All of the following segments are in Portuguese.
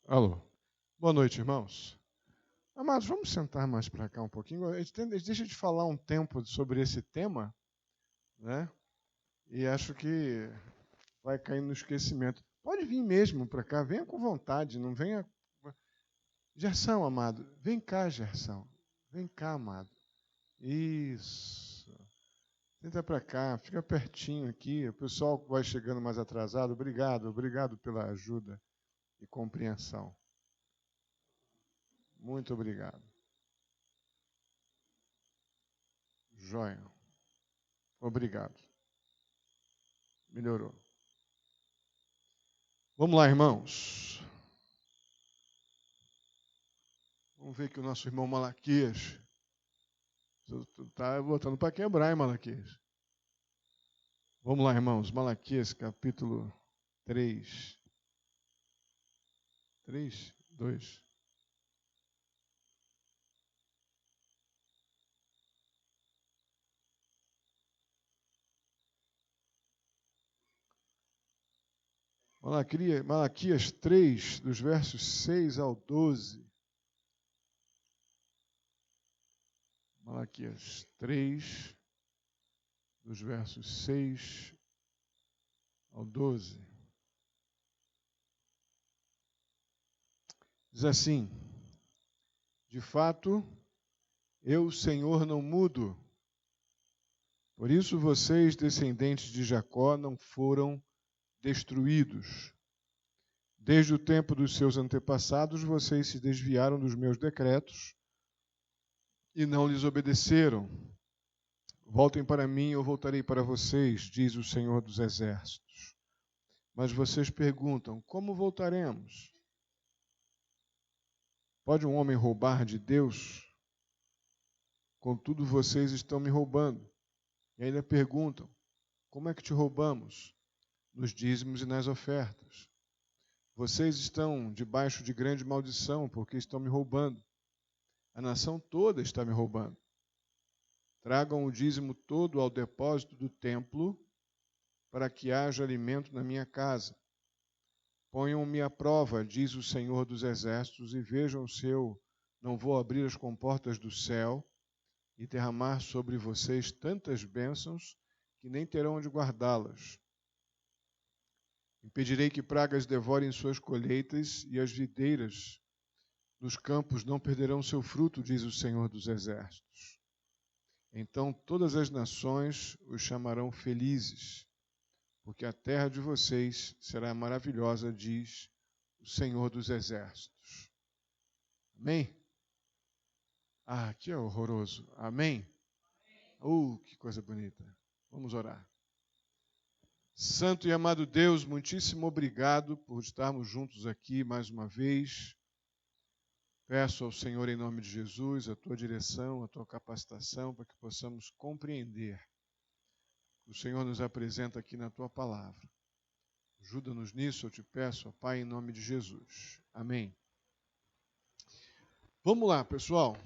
Alô. Boa noite, irmãos. Amados, vamos sentar mais para cá um pouquinho. A gente deixa de falar um tempo sobre esse tema, né? E acho que vai cair no esquecimento. Pode vir mesmo para cá, venha com vontade, não venha. Gerson, amado, vem cá, Gerson. Vem cá, amado. Isso. Senta para cá, fica pertinho aqui. O pessoal que vai chegando mais atrasado, obrigado pela ajuda e compreensão. Muito obrigado. Joia. Obrigado. Melhorou. Vamos lá, irmãos. Vamos ver que o nosso irmão Malaquias está botando para quebrar, hein, Malaquias? Vamos lá, irmãos. Malaquias, capítulo 3. 3? 2. Malaquias 3, dos versos 6 ao 12. Malaquias 3, dos versos 6 ao 12. Diz assim: de fato, eu, Senhor, não mudo. Por isso vocês, descendentes de Jacó, não foram destruídos. Desde o tempo dos seus antepassados, vocês se desviaram dos meus decretos e não lhes obedeceram. Voltem para mim, eu voltarei para vocês, diz o Senhor dos Exércitos. Mas vocês perguntam: como voltaremos? Pode um homem roubar de Deus? Contudo, vocês estão me roubando. E ainda perguntam: como é que te roubamos? Nos dízimos e nas ofertas. Vocês estão debaixo de grande maldição, porque estão me roubando. A nação toda está me roubando. Tragam o dízimo todo ao depósito do templo, para que haja alimento na minha casa. Ponham-me à prova, diz o Senhor dos Exércitos, e vejam se eu não vou abrir as comportas do céu e derramar sobre vocês tantas bênçãos que nem terão onde guardá-las. Impedirei que pragas devorem suas colheitas e as videiras dos campos não perderão seu fruto, diz o Senhor dos Exércitos. Então todas as nações os chamarão felizes, porque a terra de vocês será maravilhosa, diz o Senhor dos Exércitos. Amém? Ah, que é horroroso. Amém? Que coisa bonita. Vamos orar. Santo e amado Deus, muitíssimo obrigado por estarmos juntos aqui mais uma vez. Peço ao Senhor, em nome de Jesus, a tua direção, a tua capacitação, para que possamos compreender o que o Senhor nos apresenta aqui na tua palavra. Ajuda-nos nisso, eu te peço, ó Pai, em nome de Jesus. Amém. Vamos lá, pessoal.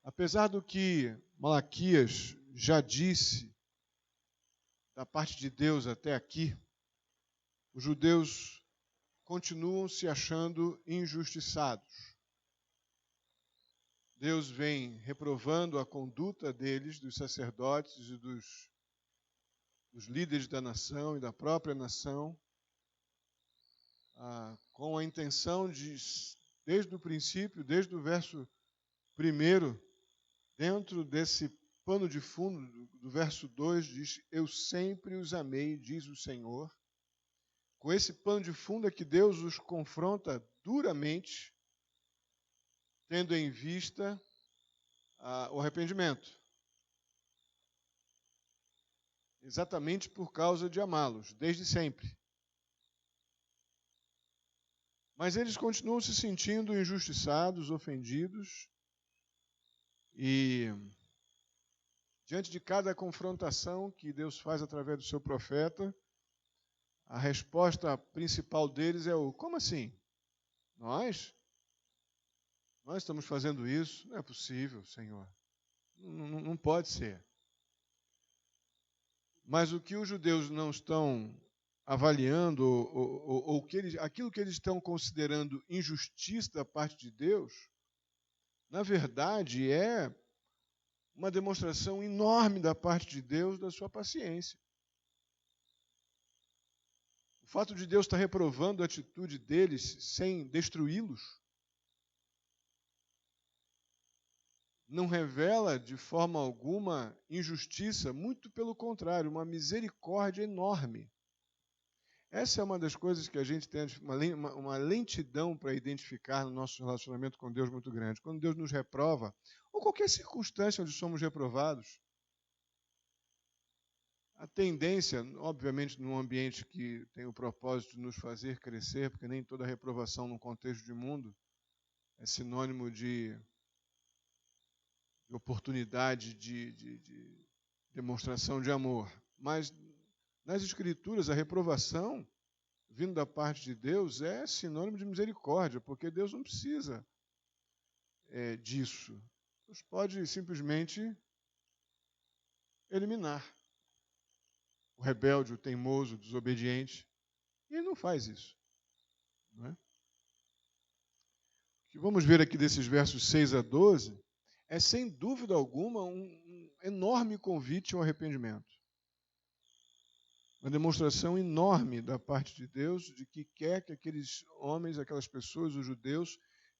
Apesar do que Malaquias já disse da parte de Deus até aqui, os judeus continuam se achando injustiçados. Deus vem reprovando a conduta deles, dos sacerdotes e dos líderes da nação e da própria nação, com a intenção de, desde o princípio, desde o verso 1, dentro desse pano de fundo do verso 2, diz: eu sempre os amei, diz o Senhor. Com esse pano de fundo é que Deus os confronta duramente, tendo em vista o arrependimento. Exatamente por causa de amá-los, desde sempre. Mas eles continuam se sentindo injustiçados, ofendidos, e diante de cada confrontação que Deus faz através do seu profeta, a resposta principal deles é como assim? Nós estamos fazendo isso? Não é possível, Senhor. Não pode ser. Mas o que os judeus não estão avaliando ou aquilo que eles estão considerando injustiça da parte de Deus, na verdade é uma demonstração enorme da parte de Deus da sua paciência. O fato de Deus estar reprovando a atitude deles sem destruí-los não revela de forma alguma injustiça, muito pelo contrário, uma misericórdia enorme. Essa é uma das coisas que a gente tem uma lentidão para identificar no nosso relacionamento com Deus muito grande. Quando Deus nos reprova, ou qualquer circunstância onde somos reprovados, a tendência, obviamente, num ambiente que tem o propósito de nos fazer crescer, porque nem toda reprovação num contexto de mundo é sinônimo de oportunidade de demonstração de amor. Mas nas Escrituras, a reprovação, vindo da parte de Deus, é sinônimo de misericórdia, porque Deus não precisa disso. Deus pode simplesmente eliminar o rebelde, o teimoso, o desobediente, e Ele não faz isso. Não é? O que vamos ver aqui desses versos 6 a 12 é, sem dúvida alguma, um enorme convite ao arrependimento. Uma demonstração enorme da parte de Deus de que quer que aqueles homens, aquelas pessoas, os judeus,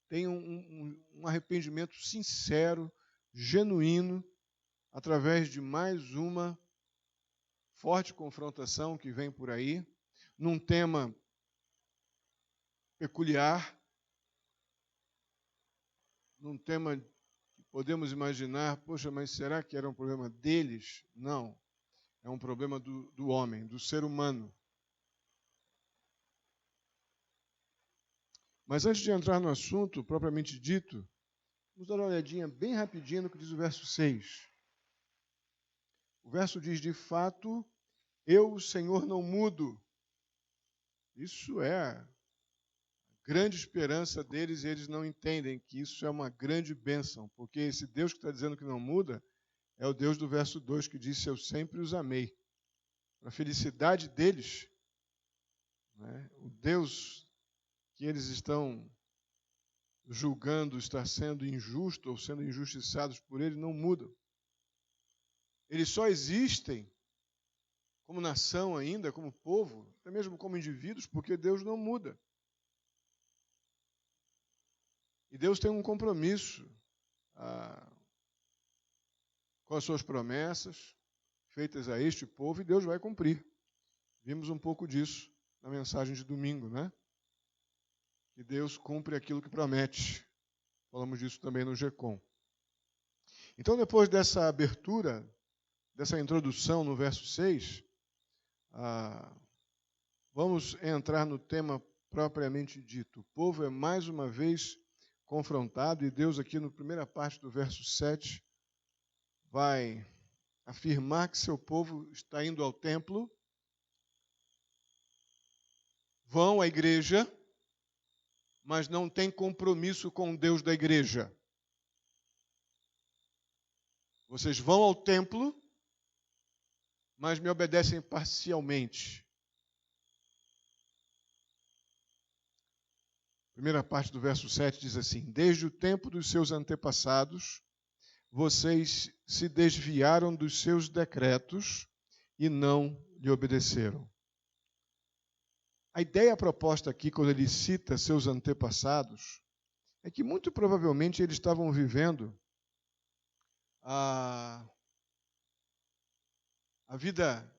tenham um arrependimento sincero, genuíno, através de mais uma forte confrontação que vem por aí, num tema peculiar, num tema que podemos imaginar, poxa, mas será que era um problema deles? Não. É um problema do homem, do ser humano. Mas antes de entrar no assunto propriamente dito, vamos dar uma olhadinha bem rapidinho no que diz o verso 6. O verso diz, de fato, eu, o Senhor, não mudo. Isso é a grande esperança deles e eles não entendem que isso é uma grande bênção, porque esse Deus que está dizendo que não muda é o Deus do verso 2 que disse, eu sempre os amei. Para a felicidade deles, né, o Deus que eles estão julgando estar sendo injusto ou sendo injustiçados por ele não muda. Eles só existem como nação ainda, como povo, até mesmo como indivíduos, porque Deus não muda. E Deus tem um compromisso com as suas promessas feitas a este povo, e Deus vai cumprir. Vimos um pouco disso na mensagem de domingo, né? Que Deus cumpre aquilo que promete. Falamos disso também no GECOM. Então, depois dessa abertura, dessa introdução no verso 6, vamos entrar no tema propriamente dito. O povo é mais uma vez confrontado, e Deus aqui na primeira parte do verso 7 vai afirmar que seu povo está indo ao templo, vão à igreja, mas não tem compromisso com o Deus da igreja. Vocês vão ao templo, mas me obedecem parcialmente. Primeira parte do verso 7 diz assim, desde o tempo dos seus antepassados, vocês se desviaram dos seus decretos e não lhe obedeceram. A ideia proposta aqui, quando ele cita seus antepassados, é que muito provavelmente eles estavam vivendo a vida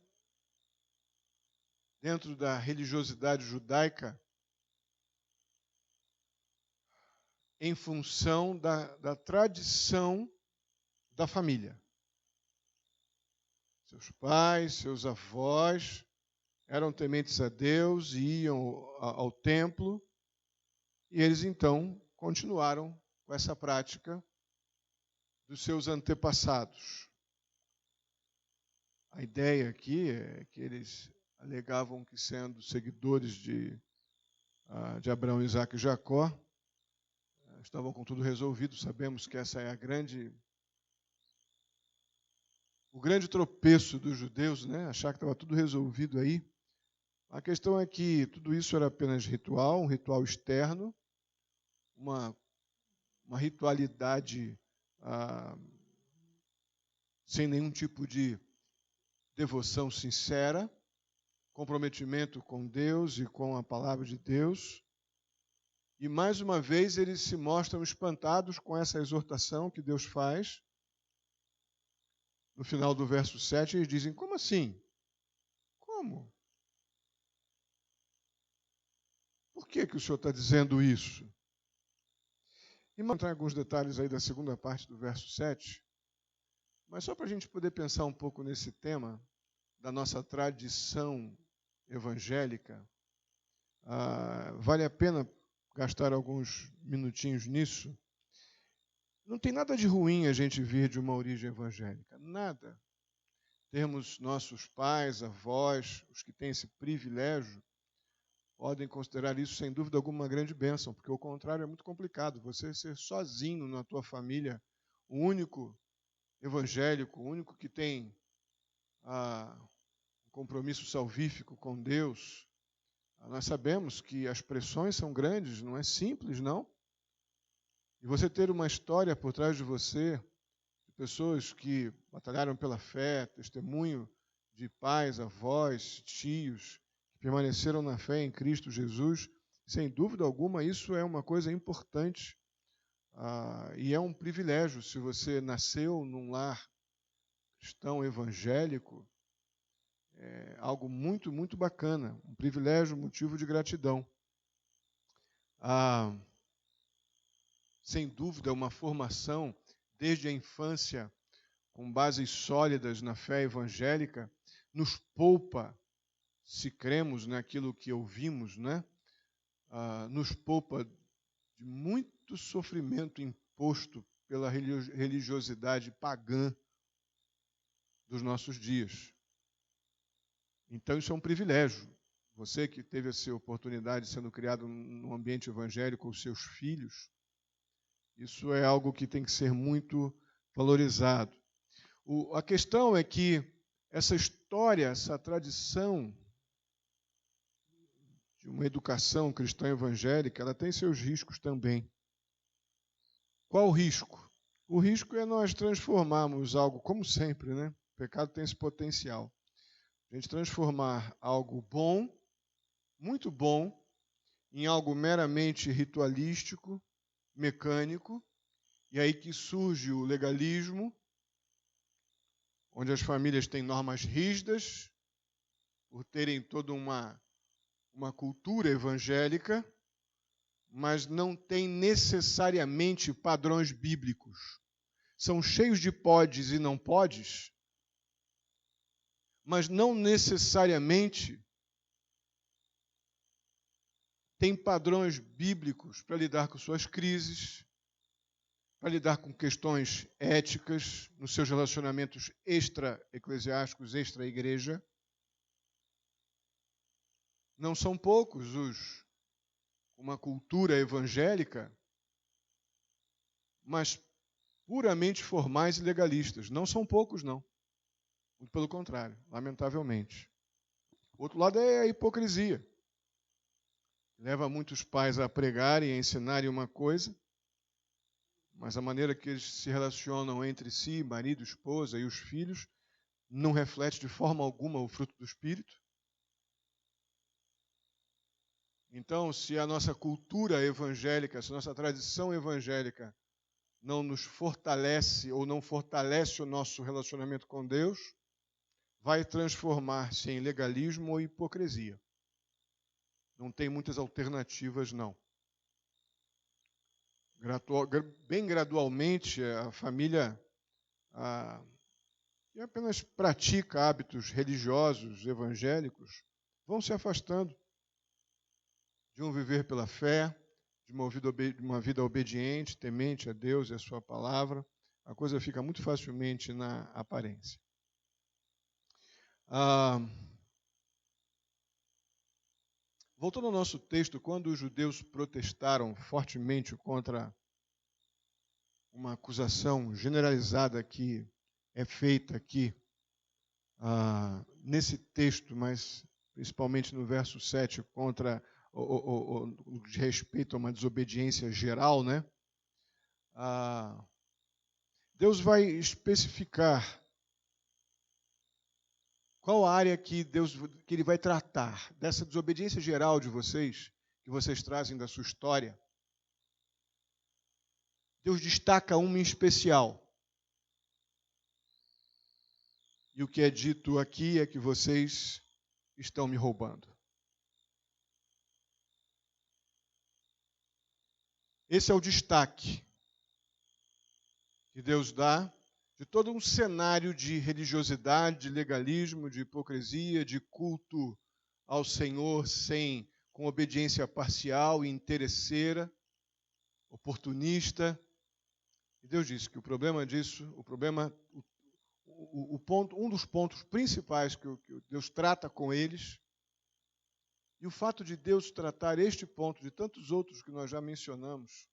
dentro da religiosidade judaica em função da tradição da família. Seus pais, seus avós eram tementes a Deus e iam ao templo, e eles então continuaram com essa prática dos seus antepassados. A ideia aqui é que eles alegavam que, sendo seguidores de Abraão, Isaque e Jacó, estavam com tudo resolvido. Sabemos que essa é o grande tropeço dos judeus, né? Achar que estava tudo resolvido aí. A questão é que tudo isso era apenas ritual, um ritual externo, uma ritualidade sem nenhum tipo de devoção sincera, comprometimento com Deus e com a palavra de Deus. E mais uma vez eles se mostram espantados com essa exortação que Deus faz. No final do verso 7, eles dizem: como assim? Como? Por que o senhor está dizendo isso? E vou entrar em alguns detalhes aí da segunda parte do verso 7, mas só para a gente poder pensar um pouco nesse tema da nossa tradição evangélica, vale a pena gastar alguns minutinhos nisso. Não tem nada de ruim a gente vir de uma origem evangélica, nada. Temos nossos pais, avós, os que têm esse privilégio, podem considerar isso, sem dúvida alguma, uma grande bênção, porque o contrário é muito complicado. Você ser sozinho na tua família, o único evangélico, o único que tem um compromisso salvífico com Deus. Nós sabemos que as pressões são grandes, não é simples, não. E você ter uma história por trás de você, de pessoas que batalharam pela fé, testemunho de pais, avós, tios, que permaneceram na fé em Cristo Jesus, sem dúvida alguma, isso é uma coisa importante e é um privilégio. Se você nasceu num lar cristão evangélico, é algo muito, muito bacana, um privilégio, motivo de gratidão. Sem dúvida, uma formação desde a infância com bases sólidas na fé evangélica nos poupa, se cremos naquilo que ouvimos, né? Nos poupa de muito sofrimento imposto pela religiosidade pagã dos nossos dias. Então isso é um privilégio. Você que teve essa oportunidade sendo criado num ambiente evangélico com os seus filhos, isso é algo que tem que ser muito valorizado. A questão é que essa história, essa tradição de uma educação cristã evangélica, ela tem seus riscos também. Qual o risco? O risco é nós transformarmos algo, como sempre, né? O pecado tem esse potencial. A gente transformar algo bom, muito bom, em algo meramente ritualístico, mecânico, e aí que surge o legalismo, onde as famílias têm normas rígidas, por terem toda uma cultura evangélica, mas não tem necessariamente padrões bíblicos. São cheios de podes e não podes, mas não necessariamente tem padrões bíblicos para lidar com suas crises, para lidar com questões éticas nos seus relacionamentos extra-eclesiásticos, extra-igreja. Não são poucos uma cultura evangélica, mas puramente formais e legalistas. Não são poucos, não. Muito pelo contrário, lamentavelmente. O outro lado é a hipocrisia. Leva muitos pais a pregarem, a ensinarem uma coisa, mas a maneira que eles se relacionam entre si, marido, esposa e os filhos, não reflete de forma alguma o fruto do Espírito. Então, se a nossa cultura evangélica, se a nossa tradição evangélica não nos fortalece ou não fortalece o nosso relacionamento com Deus, vai transformar-se em legalismo ou hipocrisia. Não tem muitas alternativas, não. Bem gradualmente, a família que apenas pratica hábitos religiosos, evangélicos, vão se afastando de um viver pela fé, de uma vida obediente, temente a Deus e a sua palavra. A coisa fica muito facilmente na aparência. Voltando ao nosso texto, quando os judeus protestaram fortemente contra uma acusação generalizada que é feita aqui nesse texto, mas principalmente no verso 7, contra o de respeito a uma desobediência geral, né? Deus vai especificar qual a área que Ele vai tratar dessa desobediência geral de vocês, que vocês trazem da sua história. Deus destaca uma em especial. E o que é dito aqui é que vocês estão me roubando. Esse é o destaque que Deus dá de todo um cenário de religiosidade, de legalismo, de hipocrisia, de culto ao Senhor com obediência parcial e interesseira, oportunista. E Deus disse que o problema disso, um dos pontos principais que Deus trata com eles, e o fato de Deus tratar este ponto de tantos outros que nós já mencionamos,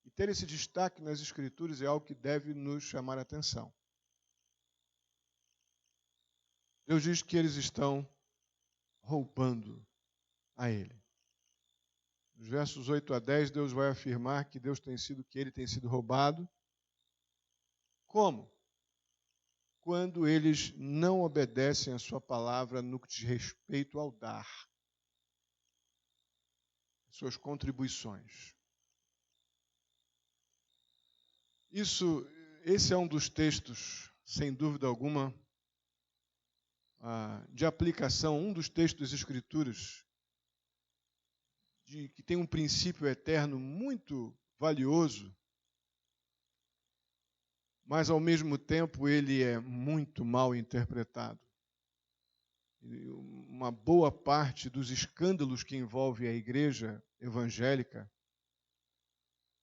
e ter esse destaque nas Escrituras é algo que deve nos chamar a atenção. Deus diz que eles estão roubando a Ele. Nos versos 8 a 10, Deus vai afirmar que Ele tem sido roubado. Como? Quando eles não obedecem a sua palavra no que diz respeito ao dar, suas contribuições. Esse é um dos textos, sem dúvida alguma, de aplicação, um dos textos das Escrituras, que tem um princípio eterno muito valioso, mas ao mesmo tempo ele é muito mal interpretado. Uma boa parte dos escândalos que envolvem a igreja evangélica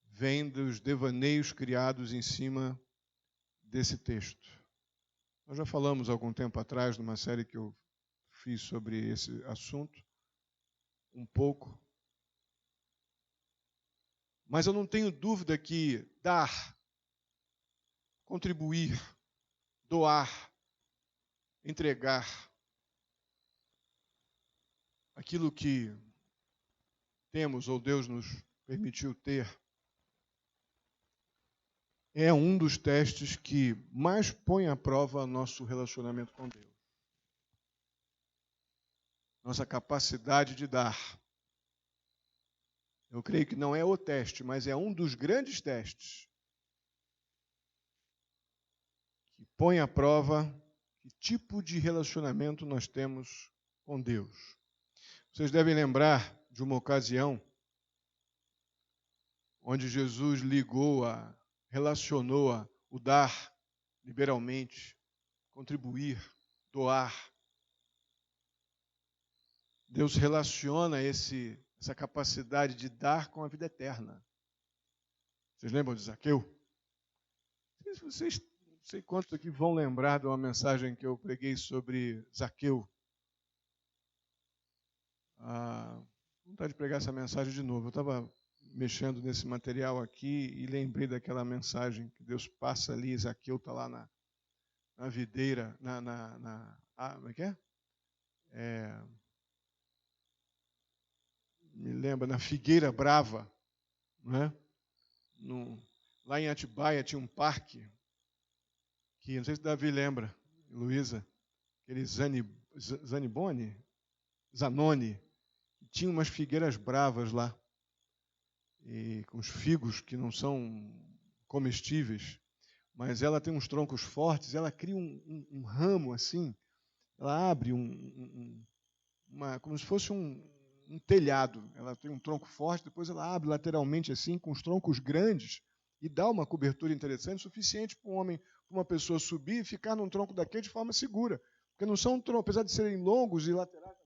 vem dos devaneios criados em cima desse texto. Nós já falamos algum tempo atrás, numa série que eu fiz sobre esse assunto, um pouco. Mas eu não tenho dúvida que dar, contribuir, doar, entregar aquilo que temos ou Deus nos permitiu ter, é um dos testes que mais põe à prova nosso relacionamento com Deus. Nossa capacidade de dar. Eu creio que não é o teste, mas é um dos grandes testes que põe à prova que tipo de relacionamento nós temos com Deus. Vocês devem lembrar de uma ocasião onde Jesus relacionou o dar liberalmente, contribuir, doar. Deus relaciona essa capacidade de dar com a vida eterna. Vocês lembram de Zaqueu? Vocês, não sei quantos aqui vão lembrar de uma mensagem que eu preguei sobre Zaqueu. Vontade de pregar essa mensagem de novo. Eu estava mexendo nesse material aqui e lembrei daquela mensagem que Deus passa ali, Zaqueu está lá na videira, como é que é? Me lembra, na Figueira Brava, né? Lá em Atibaia tinha um parque, que não sei se Davi lembra, Luísa, aquele Zanoni, tinha umas figueiras bravas lá, e com os figos que não são comestíveis, mas ela tem uns troncos fortes, ela cria um ramo assim, ela abre como se fosse um telhado, ela tem um tronco forte, depois ela abre lateralmente assim, com os troncos grandes, e dá uma cobertura interessante, suficiente para uma pessoa subir e ficar num tronco daquele de forma segura, porque não são troncos, apesar de serem longos e laterais,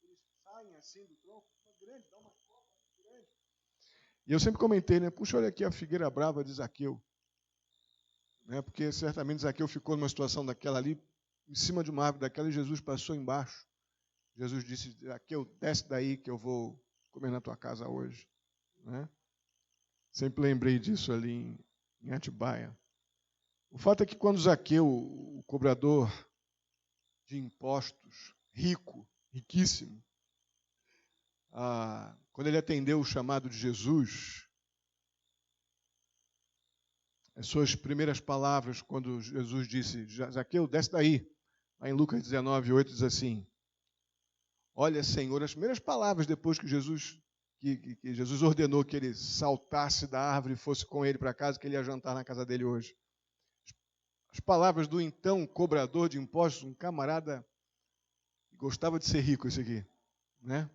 eles saem assim do tronco, grande, dá uma copa grande. E eu sempre comentei, né? Puxa, olha aqui a figueira brava de Zaqueu. Né? Porque certamente Zaqueu ficou numa situação daquela ali, em cima de uma árvore daquela, e Jesus passou embaixo. Jesus disse, Zaqueu, desce daí que eu vou comer na tua casa hoje. Né? Sempre lembrei disso ali em Atibaia. O fato é que quando Zaqueu, o cobrador de impostos, riquíssimo. Quando ele atendeu o chamado de Jesus, as suas primeiras palavras, quando Jesus disse, Zaqueu, desce daí, lá em Lucas 19, 8, diz assim, olha, Senhor, as primeiras palavras depois que Jesus ordenou que ele saltasse da árvore e fosse com ele para casa, que ele ia jantar na casa dele hoje. As palavras do então cobrador de impostos, um camarada que gostava de ser rico, esse aqui, né?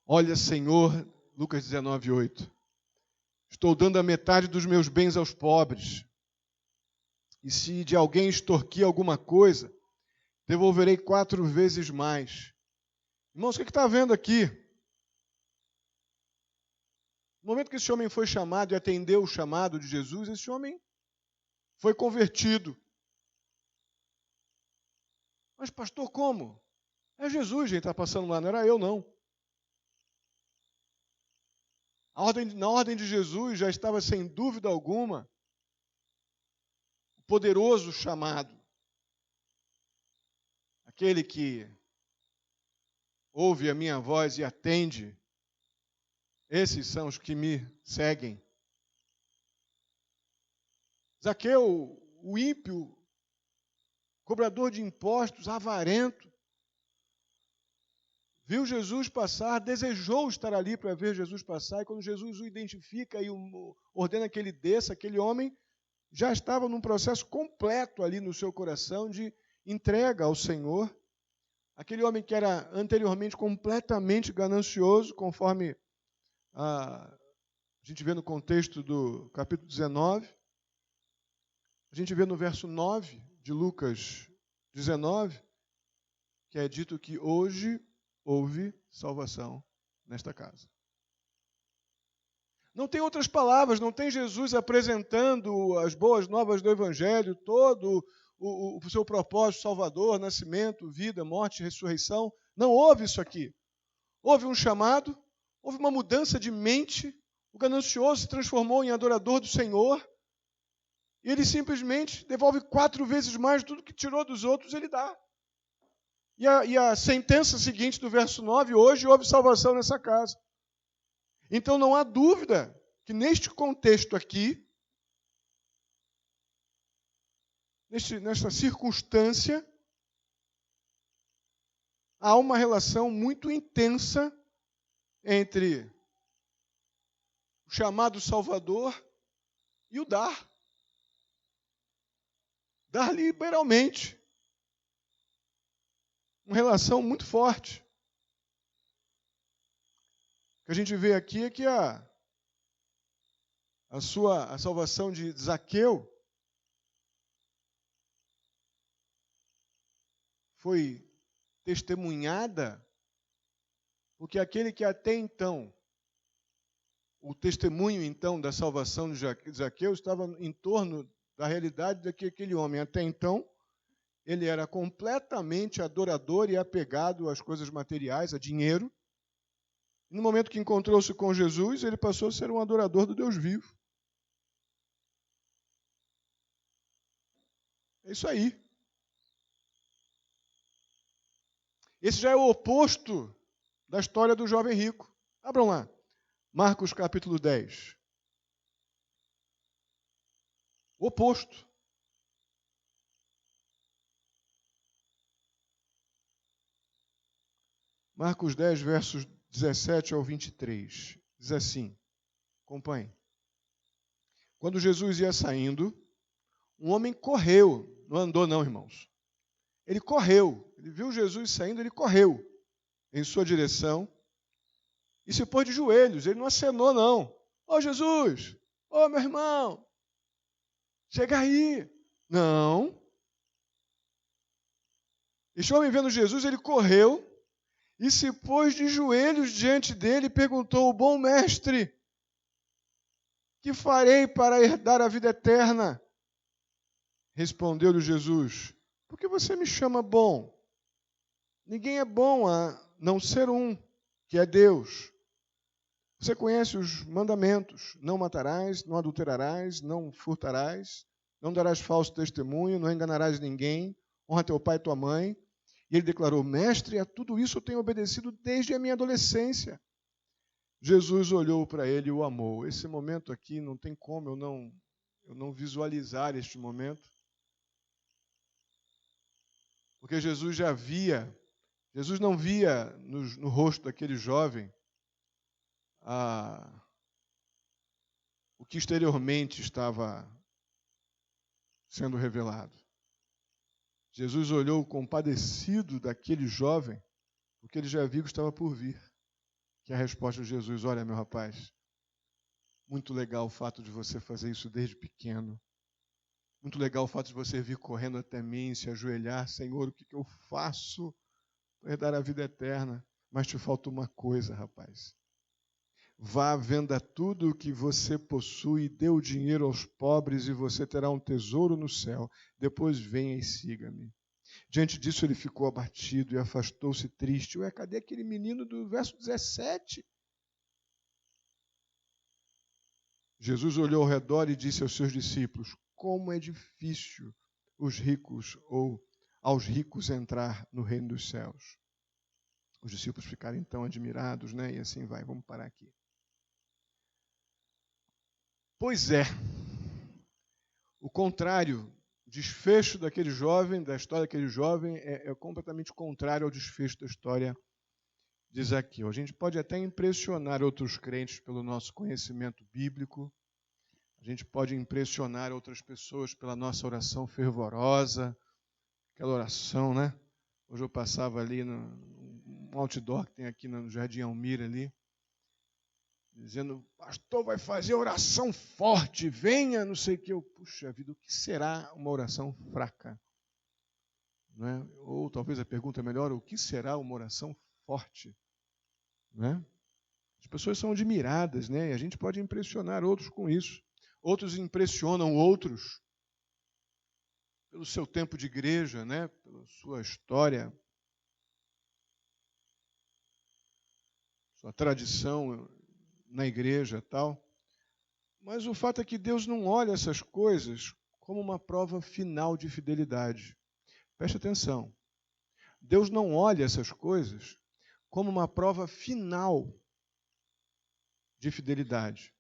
Olha, Senhor, Lucas 19, 8, estou dando a metade dos meus bens aos pobres, e se de alguém extorquir alguma coisa, devolverei 4 vezes mais. Irmãos, o que está vendo aqui? No momento que esse homem foi chamado e atendeu o chamado de Jesus, esse homem foi convertido. Mas, pastor, como? É Jesus, gente, está passando lá, não era eu, não. Na ordem de Jesus já estava, sem dúvida alguma, o poderoso chamado. Aquele que ouve a minha voz e atende, esses são os que me seguem. Zaqueu, o ímpio, cobrador de impostos, avarento, viu Jesus passar, desejou estar ali para ver Jesus passar, e quando Jesus o identifica e ordena que ele desça, aquele homem já estava num processo completo ali no seu coração de entrega ao Senhor. Aquele homem que era anteriormente completamente ganancioso, conforme a gente vê no contexto do capítulo 19, a gente vê no verso 9 de Lucas 19, que é dito que hoje houve salvação nesta casa. Não tem outras palavras, não tem Jesus apresentando as boas novas do Evangelho, todo o seu propósito salvador, nascimento, vida, morte, ressurreição. Não houve isso aqui. Houve um chamado, houve uma mudança de mente, o ganancioso se transformou em adorador do Senhor, e ele simplesmente devolve 4 vezes mais tudo que tirou dos outros, ele dá. E a sentença seguinte do verso 9, hoje houve salvação nessa casa. Então não há dúvida que neste contexto aqui, nesta circunstância, há uma relação muito intensa entre o chamado Salvador e o dar. Dar liberalmente. Uma relação muito forte. O que a gente vê aqui é que a salvação de Zaqueu foi testemunhada, porque aquele que até então, o testemunho então da salvação de Zaqueu estava em torno da realidade de que aquele homem até então, ele era completamente adorador e apegado às coisas materiais, a dinheiro. E no momento que encontrou-se com Jesus, ele passou a ser um adorador do Deus vivo. É isso aí. Esse já é o oposto da história do jovem rico. Abram lá. Marcos capítulo 10. O oposto. Marcos 10, versos 17 ao 23. Diz assim. Acompanhe. Quando Jesus ia saindo, um homem correu. Não andou não, irmãos. Ele correu. Ele viu Jesus saindo, ele correu em sua direção e se pôs de joelhos. Ele não acenou, não. Ô Jesus! Ô meu irmão! Chega aí! Não. Este homem vendo Jesus, ele correu e se pôs de joelhos diante dele e perguntou: bom mestre, que farei para herdar a vida eterna? Respondeu-lhe Jesus: por que você me chama bom? Ninguém é bom a não ser um, que é Deus. Você conhece os mandamentos: não matarás, não adulterarás, não furtarás, não darás falso testemunho, não enganarás ninguém, honra teu pai e tua mãe. E ele declarou: Mestre, a tudo isso eu tenho obedecido desde a minha adolescência. Jesus olhou para ele e o amou. Esse momento aqui não tem como eu não visualizar este momento. Porque Jesus não via no rosto daquele jovem o que exteriormente estava sendo revelado. Jesus olhou compadecido daquele jovem, porque ele já viu que estava por vir. Que a resposta de Jesus: olha, meu rapaz, muito legal o fato de você fazer isso desde pequeno. Muito legal o fato de você vir correndo até mim, se ajoelhar: Senhor, o que eu faço para herdar a vida eterna? Mas te falta uma coisa, rapaz. Vá, venda tudo o que você possui, dê o dinheiro aos pobres e você terá um tesouro no céu. Depois venha e siga-me. Diante disso ele ficou abatido e afastou-se triste. Ué, cadê aquele menino do verso 17? Jesus olhou ao redor e disse aos seus discípulos: como é difícil aos ricos entrar no reino dos céus. Os discípulos ficaram então admirados, né? E assim vai, vamos parar aqui. Pois é, o contrário, o desfecho daquele jovem, da história daquele jovem, é completamente contrário ao desfecho da história de Zaqueu. A gente pode até impressionar outros crentes pelo nosso conhecimento bíblico, a gente pode impressionar outras pessoas pela nossa oração fervorosa, aquela oração, né? Hoje eu passava ali num outdoor que tem aqui no Jardim Almira ali, dizendo: pastor, vai fazer oração forte, venha, não sei o que. Puxa vida, o que será uma oração fraca? Não é? Ou talvez a pergunta é melhor: o que será uma oração forte? Não é? As pessoas são admiradas, né? E a gente pode impressionar outros com isso. Outros impressionam outros pelo seu tempo de igreja, né? Pela sua história, sua tradição na igreja e tal. Mas o fato é que Deus não olha essas coisas como uma prova final de fidelidade. Preste atenção. Deus não olha essas coisas como uma prova final de fidelidade.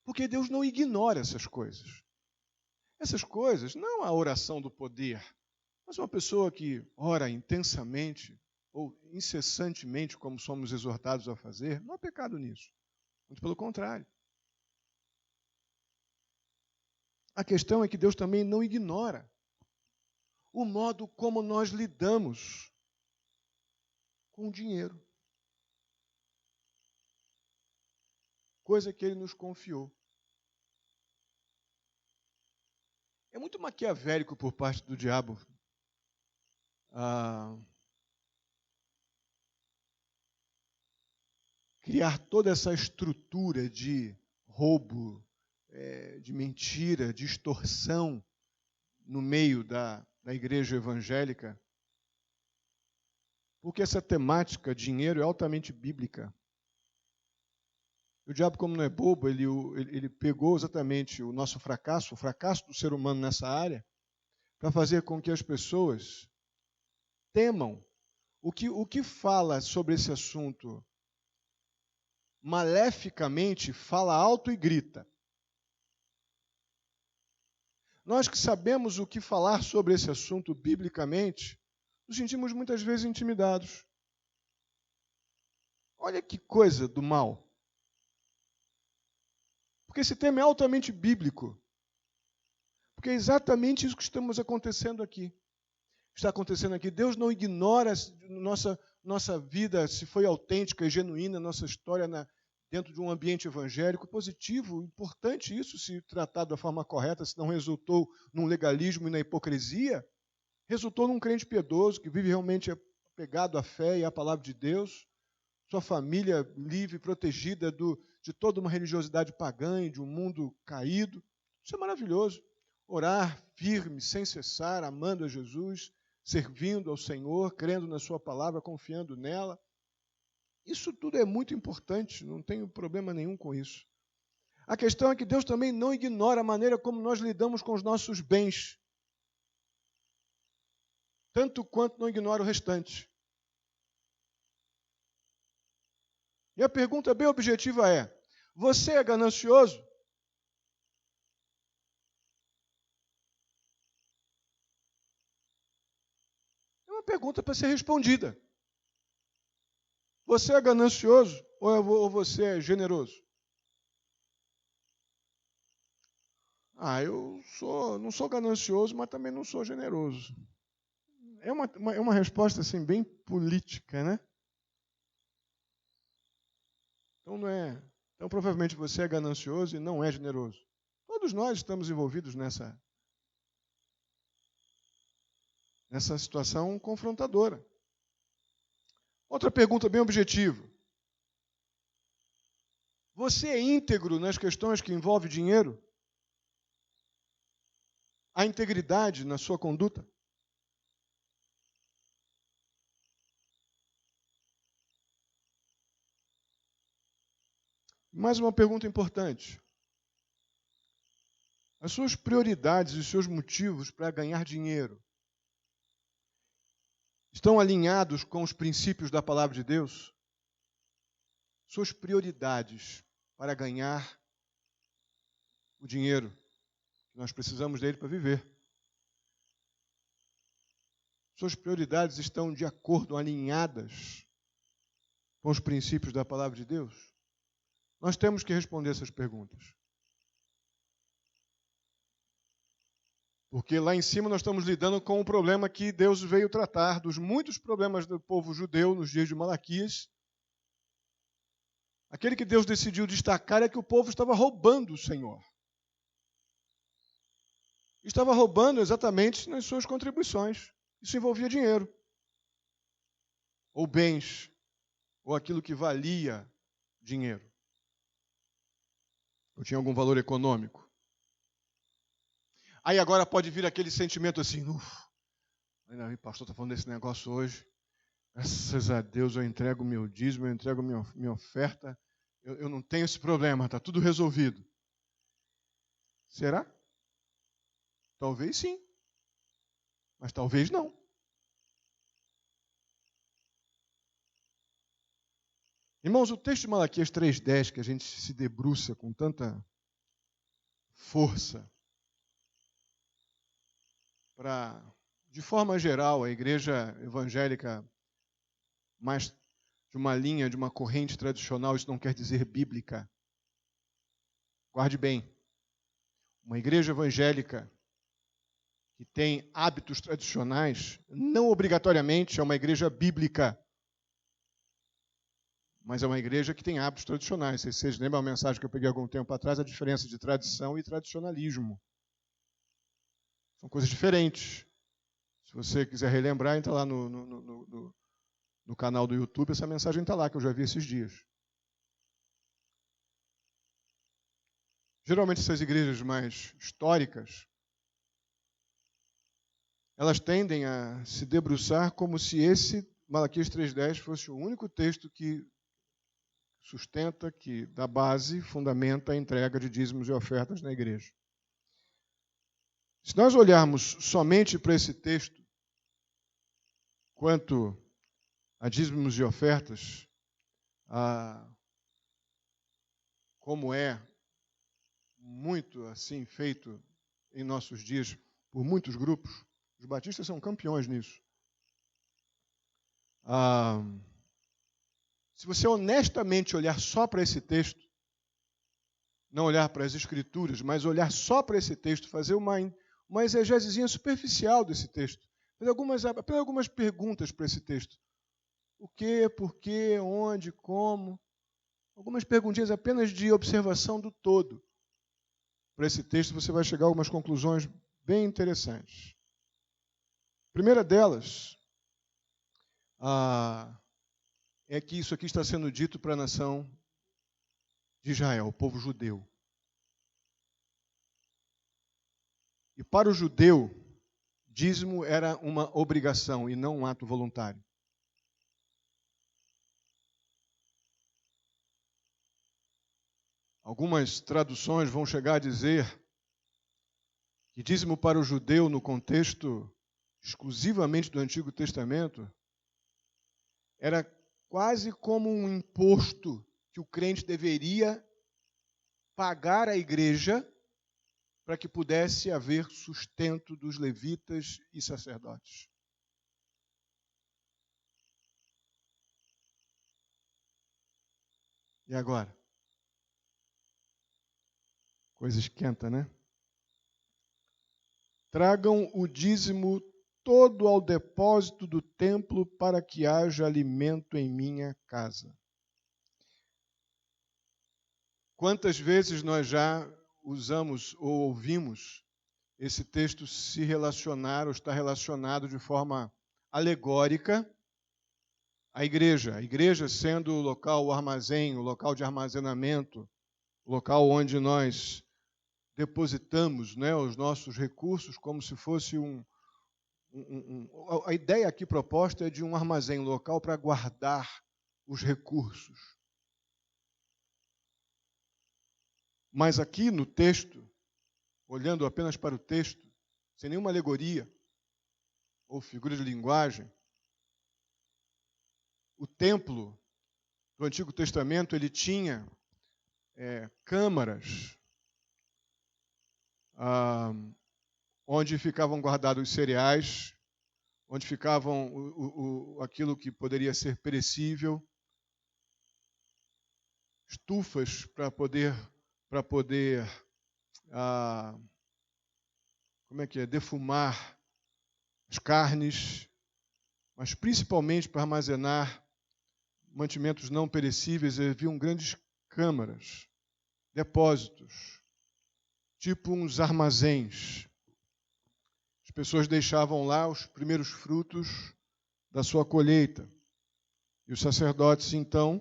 Porque Deus não ignora essas coisas. Essas coisas, não a oração do poder, mas uma pessoa que ora intensamente ou incessantemente, como somos exortados a fazer, não há pecado nisso. Muito pelo contrário. A questão é que Deus também não ignora o modo como nós lidamos com o dinheiro. Coisa que Ele nos confiou. É muito maquiavélico por parte do diabo criar toda essa estrutura de roubo, de mentira, de extorsão no meio da igreja evangélica, porque essa temática, dinheiro, é altamente bíblica. O diabo, como não é bobo, ele pegou exatamente o nosso fracasso, o fracasso do ser humano nessa área, para fazer com que as pessoas temam. O que fala sobre esse assunto maleficamente, fala alto e grita. Nós que sabemos o que falar sobre esse assunto biblicamente, nos sentimos muitas vezes intimidados. Olha que coisa do mal. Porque esse tema é altamente bíblico. Porque é exatamente isso que estamos acontecendo aqui. Está acontecendo aqui. Deus não ignora nossa vida, se foi autêntica e genuína, nossa história dentro de um ambiente evangélico positivo. Importante isso, se tratado da forma correta, se não resultou num legalismo e na hipocrisia. Resultou num crente piedoso, que vive realmente apegado à fé e à palavra de Deus. Sua família livre, protegida de toda uma religiosidade pagã e de um mundo caído. Isso é maravilhoso. Orar firme, sem cessar, amando a Jesus, servindo ao Senhor, crendo na sua palavra, confiando nela. Isso tudo é muito importante, não tenho problema nenhum com isso. A questão é que Deus também não ignora a maneira como nós lidamos com os nossos bens. tanto quanto não ignora o restante. E a pergunta bem objetiva é: você é ganancioso? É uma pergunta para ser respondida. Você é ganancioso ou você é generoso? Eu não sou ganancioso, mas também não sou generoso. É uma resposta assim, bem política, né? Então não é. Então provavelmente você é ganancioso e não é generoso. Todos nós estamos envolvidos nessa situação confrontadora. Outra pergunta bem objetiva. Você é íntegro nas questões que envolvem dinheiro? Há integridade na sua conduta? Mais uma pergunta importante. As suas prioridades e os seus motivos para ganhar dinheiro estão alinhados com os princípios da palavra de Deus? Suas prioridades para ganhar o dinheiro, nós precisamos dele para viver. Suas prioridades estão de acordo, alinhadas com os princípios da palavra de Deus? Nós temos que responder essas perguntas. Porque lá em cima nós estamos lidando com um problema que Deus veio tratar, dos muitos problemas do povo judeu nos dias de Malaquias. Aquele que Deus decidiu destacar é que o povo estava roubando o Senhor. Estava roubando exatamente nas suas contribuições. Isso envolvia dinheiro, ou bens, ou aquilo que valia dinheiro, ou tinha algum valor econômico. Aí agora pode vir aquele sentimento assim, o pastor está falando desse negócio hoje, graças a Deus eu entrego meu dízimo, eu entrego minha oferta, eu não tenho esse problema, está tudo resolvido. Será? Talvez sim, mas talvez não. Irmãos, o texto de Malaquias 3,10, que a gente se debruça com tanta força, de forma geral, a igreja evangélica, mais de uma linha, de uma corrente tradicional, isso não quer dizer bíblica. Guarde bem. Uma igreja evangélica que tem hábitos tradicionais, não obrigatoriamente é uma igreja bíblica, mas é uma igreja que tem hábitos tradicionais. Vocês lembram a mensagem que eu peguei algum tempo atrás, a diferença de tradição e tradicionalismo. São coisas diferentes. Se você quiser relembrar, entra lá no canal do YouTube, essa mensagem está lá, que eu já vi esses dias. Geralmente essas igrejas mais históricas, elas tendem a se debruçar como se esse Malaquias 3,10 fosse o único texto que sustenta, que dá base, fundamenta a entrega de dízimos e ofertas na igreja. Se nós olharmos somente para esse texto, quanto a dízimos e ofertas, como é muito assim feito em nossos dias por muitos grupos, os batistas são campeões nisso. Se você honestamente olhar só para esse texto, não olhar para as Escrituras, mas olhar só para esse texto, fazer uma exegesezinha superficial desse texto, fazer algumas perguntas para esse texto. O que, por quê, onde, como. Algumas perguntinhas apenas de observação do todo. Para esse texto você vai chegar a algumas conclusões bem interessantes. A primeira delas é que isso aqui está sendo dito para a nação de Israel, o povo judeu. E para o judeu, dízimo era uma obrigação e não um ato voluntário. Algumas traduções vão chegar a dizer que dízimo para o judeu, no contexto exclusivamente do Antigo Testamento, era quase como um imposto que o crente deveria pagar à igreja para que pudesse haver sustento dos levitas e sacerdotes. E agora? Coisa esquenta, né? Tragam o dízimo todo ao depósito do templo para que haja alimento em minha casa. Quantas vezes nós já usamos ou ouvimos esse texto se relacionar ou está relacionado de forma alegórica à igreja? A igreja sendo o local, o armazém, o local de armazenamento, o local onde nós depositamos, né, os nossos recursos, como se fosse a ideia aqui proposta é de um armazém, um local para guardar os recursos. Mas aqui no texto, olhando apenas para o texto, sem nenhuma alegoria ou figura de linguagem, o templo do Antigo Testamento ele tinha câmaras onde ficavam guardados os cereais, onde ficavam aquilo que poderia ser perecível, estufas para poder defumar as carnes, mas principalmente para armazenar mantimentos não perecíveis. Haviam grandes câmaras, depósitos, tipo uns armazéns. As pessoas deixavam lá os primeiros frutos da sua colheita. E os sacerdotes, então,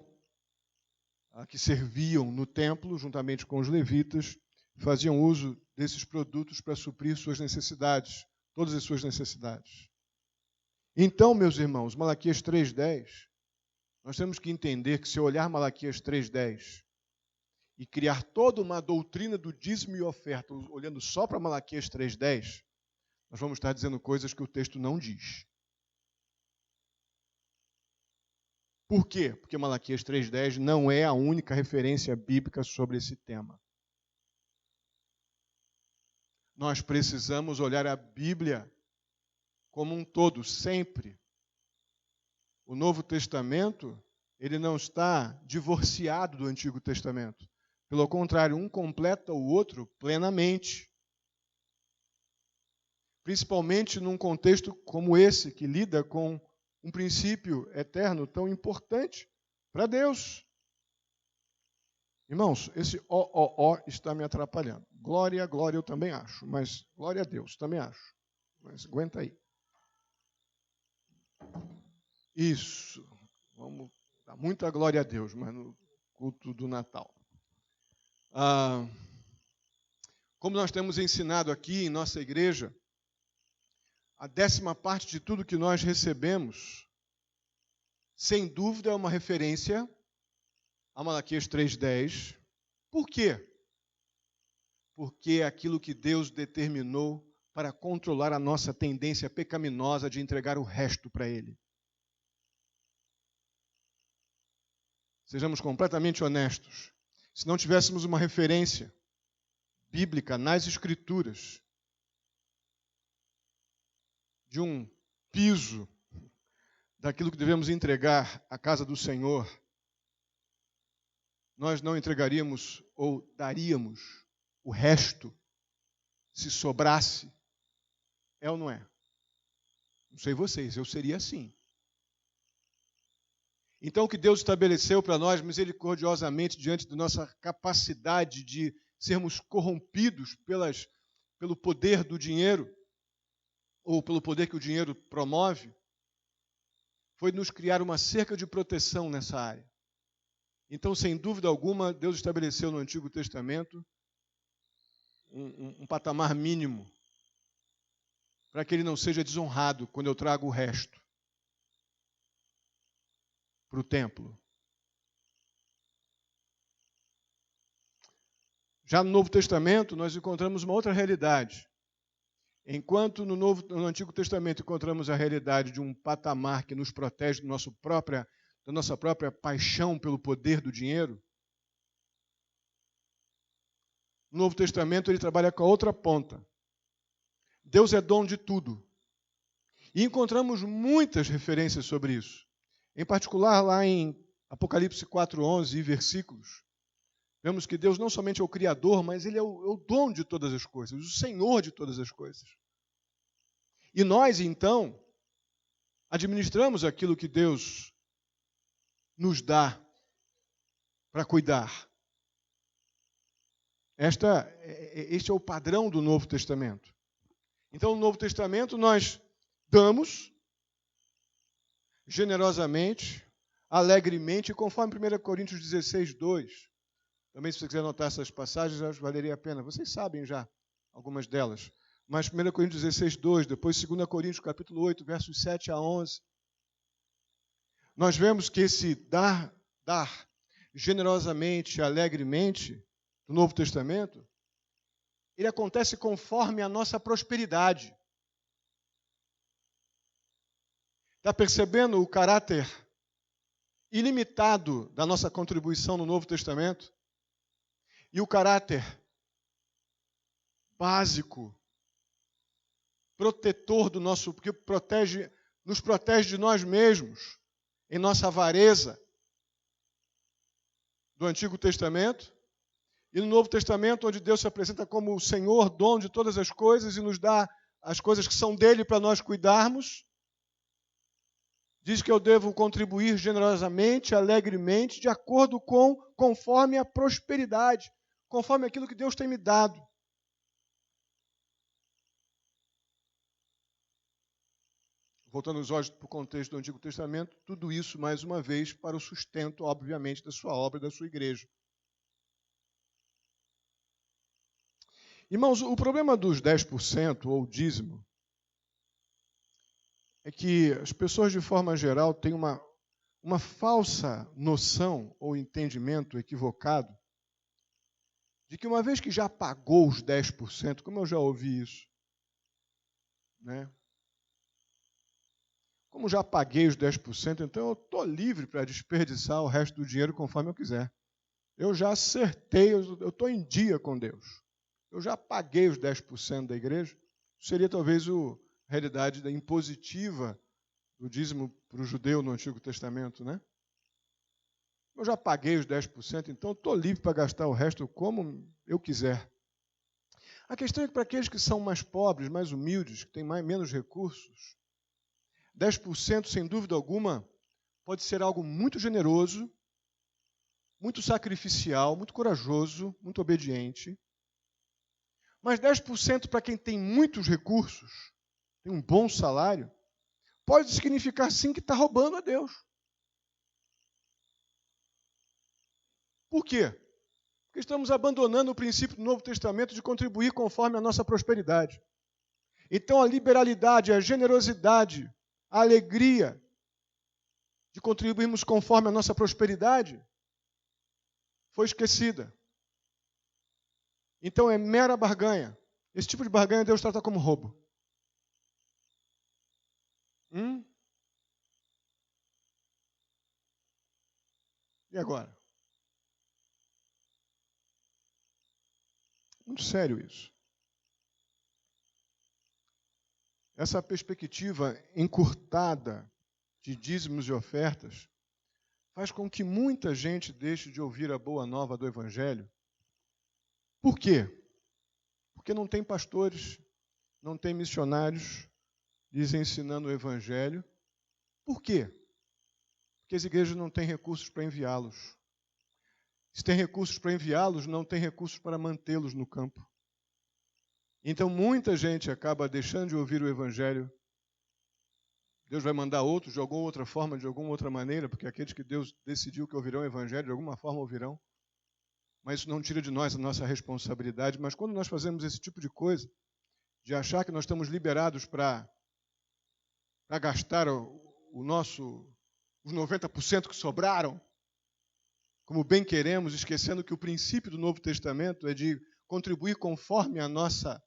que serviam no templo, juntamente com os levitas, faziam uso desses produtos para suprir suas necessidades, todas as suas necessidades. Então, meus irmãos, Malaquias 3:10, nós temos que entender que se eu olhar Malaquias 3:10 e criar toda uma doutrina do dízimo e oferta, olhando só para Malaquias 3:10, nós vamos estar dizendo coisas que o texto não diz. Por quê? Porque Malaquias 3:10 não é a única referência bíblica sobre esse tema. Nós precisamos olhar a Bíblia como um todo, sempre. O Novo Testamento, ele não está divorciado do Antigo Testamento. Pelo contrário, um completa o outro plenamente. Principalmente num contexto como esse, que lida com um princípio eterno tão importante para Deus. Irmãos, esse ó está me atrapalhando. Glória, glória eu também acho, mas glória a Deus também acho. Mas aguenta aí. Isso. Vamos dar muita glória a Deus, mas no culto do Natal. Como nós temos ensinado aqui em nossa igreja, a 10ª parte de tudo que nós recebemos, sem dúvida, é uma referência a Malaquias 3:10. Por quê? Porque é aquilo que Deus determinou para controlar a nossa tendência pecaminosa de entregar o resto para Ele. Sejamos completamente honestos. Se não tivéssemos uma referência bíblica nas Escrituras, de um piso daquilo que devemos entregar à casa do Senhor, nós não entregaríamos ou daríamos o resto, se sobrasse. É ou não é? Não sei vocês, eu seria assim. Então, o que Deus estabeleceu para nós, misericordiosamente, diante da nossa capacidade de sermos corrompidos pelo poder do dinheiro, ou pelo poder que o dinheiro promove, foi nos criar uma cerca de proteção nessa área. Então, sem dúvida alguma, Deus estabeleceu no Antigo Testamento um patamar mínimo para que ele não seja desonrado quando eu trago o resto para o templo. Já no Novo Testamento, nós encontramos uma outra realidade. Enquanto no Antigo Testamento encontramos a realidade de um patamar que nos protege da nossa própria paixão pelo poder do dinheiro, no Novo Testamento ele trabalha com a outra ponta. Deus é dono de tudo. E encontramos muitas referências sobre isso. Em particular, lá em Apocalipse 4:11 e versículos, vemos que Deus não somente é o Criador, mas Ele é o dono de todas as coisas, o Senhor de todas as coisas. E nós, então, administramos aquilo que Deus nos dá para cuidar. Este é o padrão do Novo Testamento. Então, no Novo Testamento, nós damos generosamente, alegremente, conforme 1 Coríntios 16:2. Também, se você quiser anotar essas passagens, acho que valeria a pena. Vocês sabem já algumas delas. Mas 1 Coríntios 16:2, depois 2 Coríntios capítulo 8, versos 7 a 11. Nós vemos que esse dar generosamente, alegremente, do Novo Testamento, ele acontece conforme a nossa prosperidade. Está percebendo o caráter ilimitado da nossa contribuição no Novo Testamento? E o caráter básico, protetor do nosso, porque nos protege de nós mesmos, em nossa avareza, do Antigo Testamento, e no Novo Testamento, onde Deus se apresenta como o Senhor, dono de todas as coisas, e nos dá as coisas que são dele para nós cuidarmos. Diz que eu devo contribuir generosamente, alegremente, de acordo conforme a prosperidade, conforme aquilo que Deus tem me dado. Voltando os olhos para o contexto do Antigo Testamento, tudo isso, mais uma vez, para o sustento, obviamente, da sua obra e da sua igreja. Irmãos, o problema dos 10% ou dízimo é que as pessoas, de forma geral, têm uma falsa noção ou entendimento equivocado de que uma vez que já pagou os 10%, como eu já ouvi isso, né? Como já paguei os 10%, então eu estou livre para desperdiçar o resto do dinheiro conforme eu quiser. Eu já acertei, eu estou em dia com Deus. Eu já paguei os 10% da igreja. Seria talvez a realidade da impositiva do dízimo para o judeu no Antigo Testamento, né? Eu já paguei os 10%, então estou livre para gastar o resto como eu quiser. A questão é que para aqueles que são mais pobres, mais humildes, que têm menos recursos, 10%, sem dúvida alguma, pode ser algo muito generoso, muito sacrificial, muito corajoso, muito obediente. Mas 10% para quem tem muitos recursos, tem um bom salário, pode significar sim que está roubando a Deus. Por quê? Porque estamos abandonando o princípio do Novo Testamento de contribuir conforme a nossa prosperidade. Então a liberalidade, a generosidade, a alegria de contribuirmos conforme a nossa prosperidade foi esquecida. Então é mera barganha. Esse tipo de barganha Deus trata como roubo. E agora? Muito sério isso. Essa perspectiva encurtada de dízimos e ofertas faz com que muita gente deixe de ouvir a boa nova do Evangelho. Por quê? Porque não tem pastores, não tem missionários lhes ensinando o Evangelho. Por quê? Porque as igrejas não têm recursos para enviá-los. Se tem recursos para enviá-los, não tem recursos para mantê-los no campo. Então, muita gente acaba deixando de ouvir o Evangelho. Deus vai mandar outros de alguma outra forma, de alguma outra maneira, porque aqueles que Deus decidiu que ouvirão o Evangelho, de alguma forma ouvirão. Mas isso não tira de nós a nossa responsabilidade. Mas quando nós fazemos esse tipo de coisa, de achar que nós estamos liberados para gastar os 90% que sobraram, como bem queremos, esquecendo que o princípio do Novo Testamento é de contribuir conforme a nossa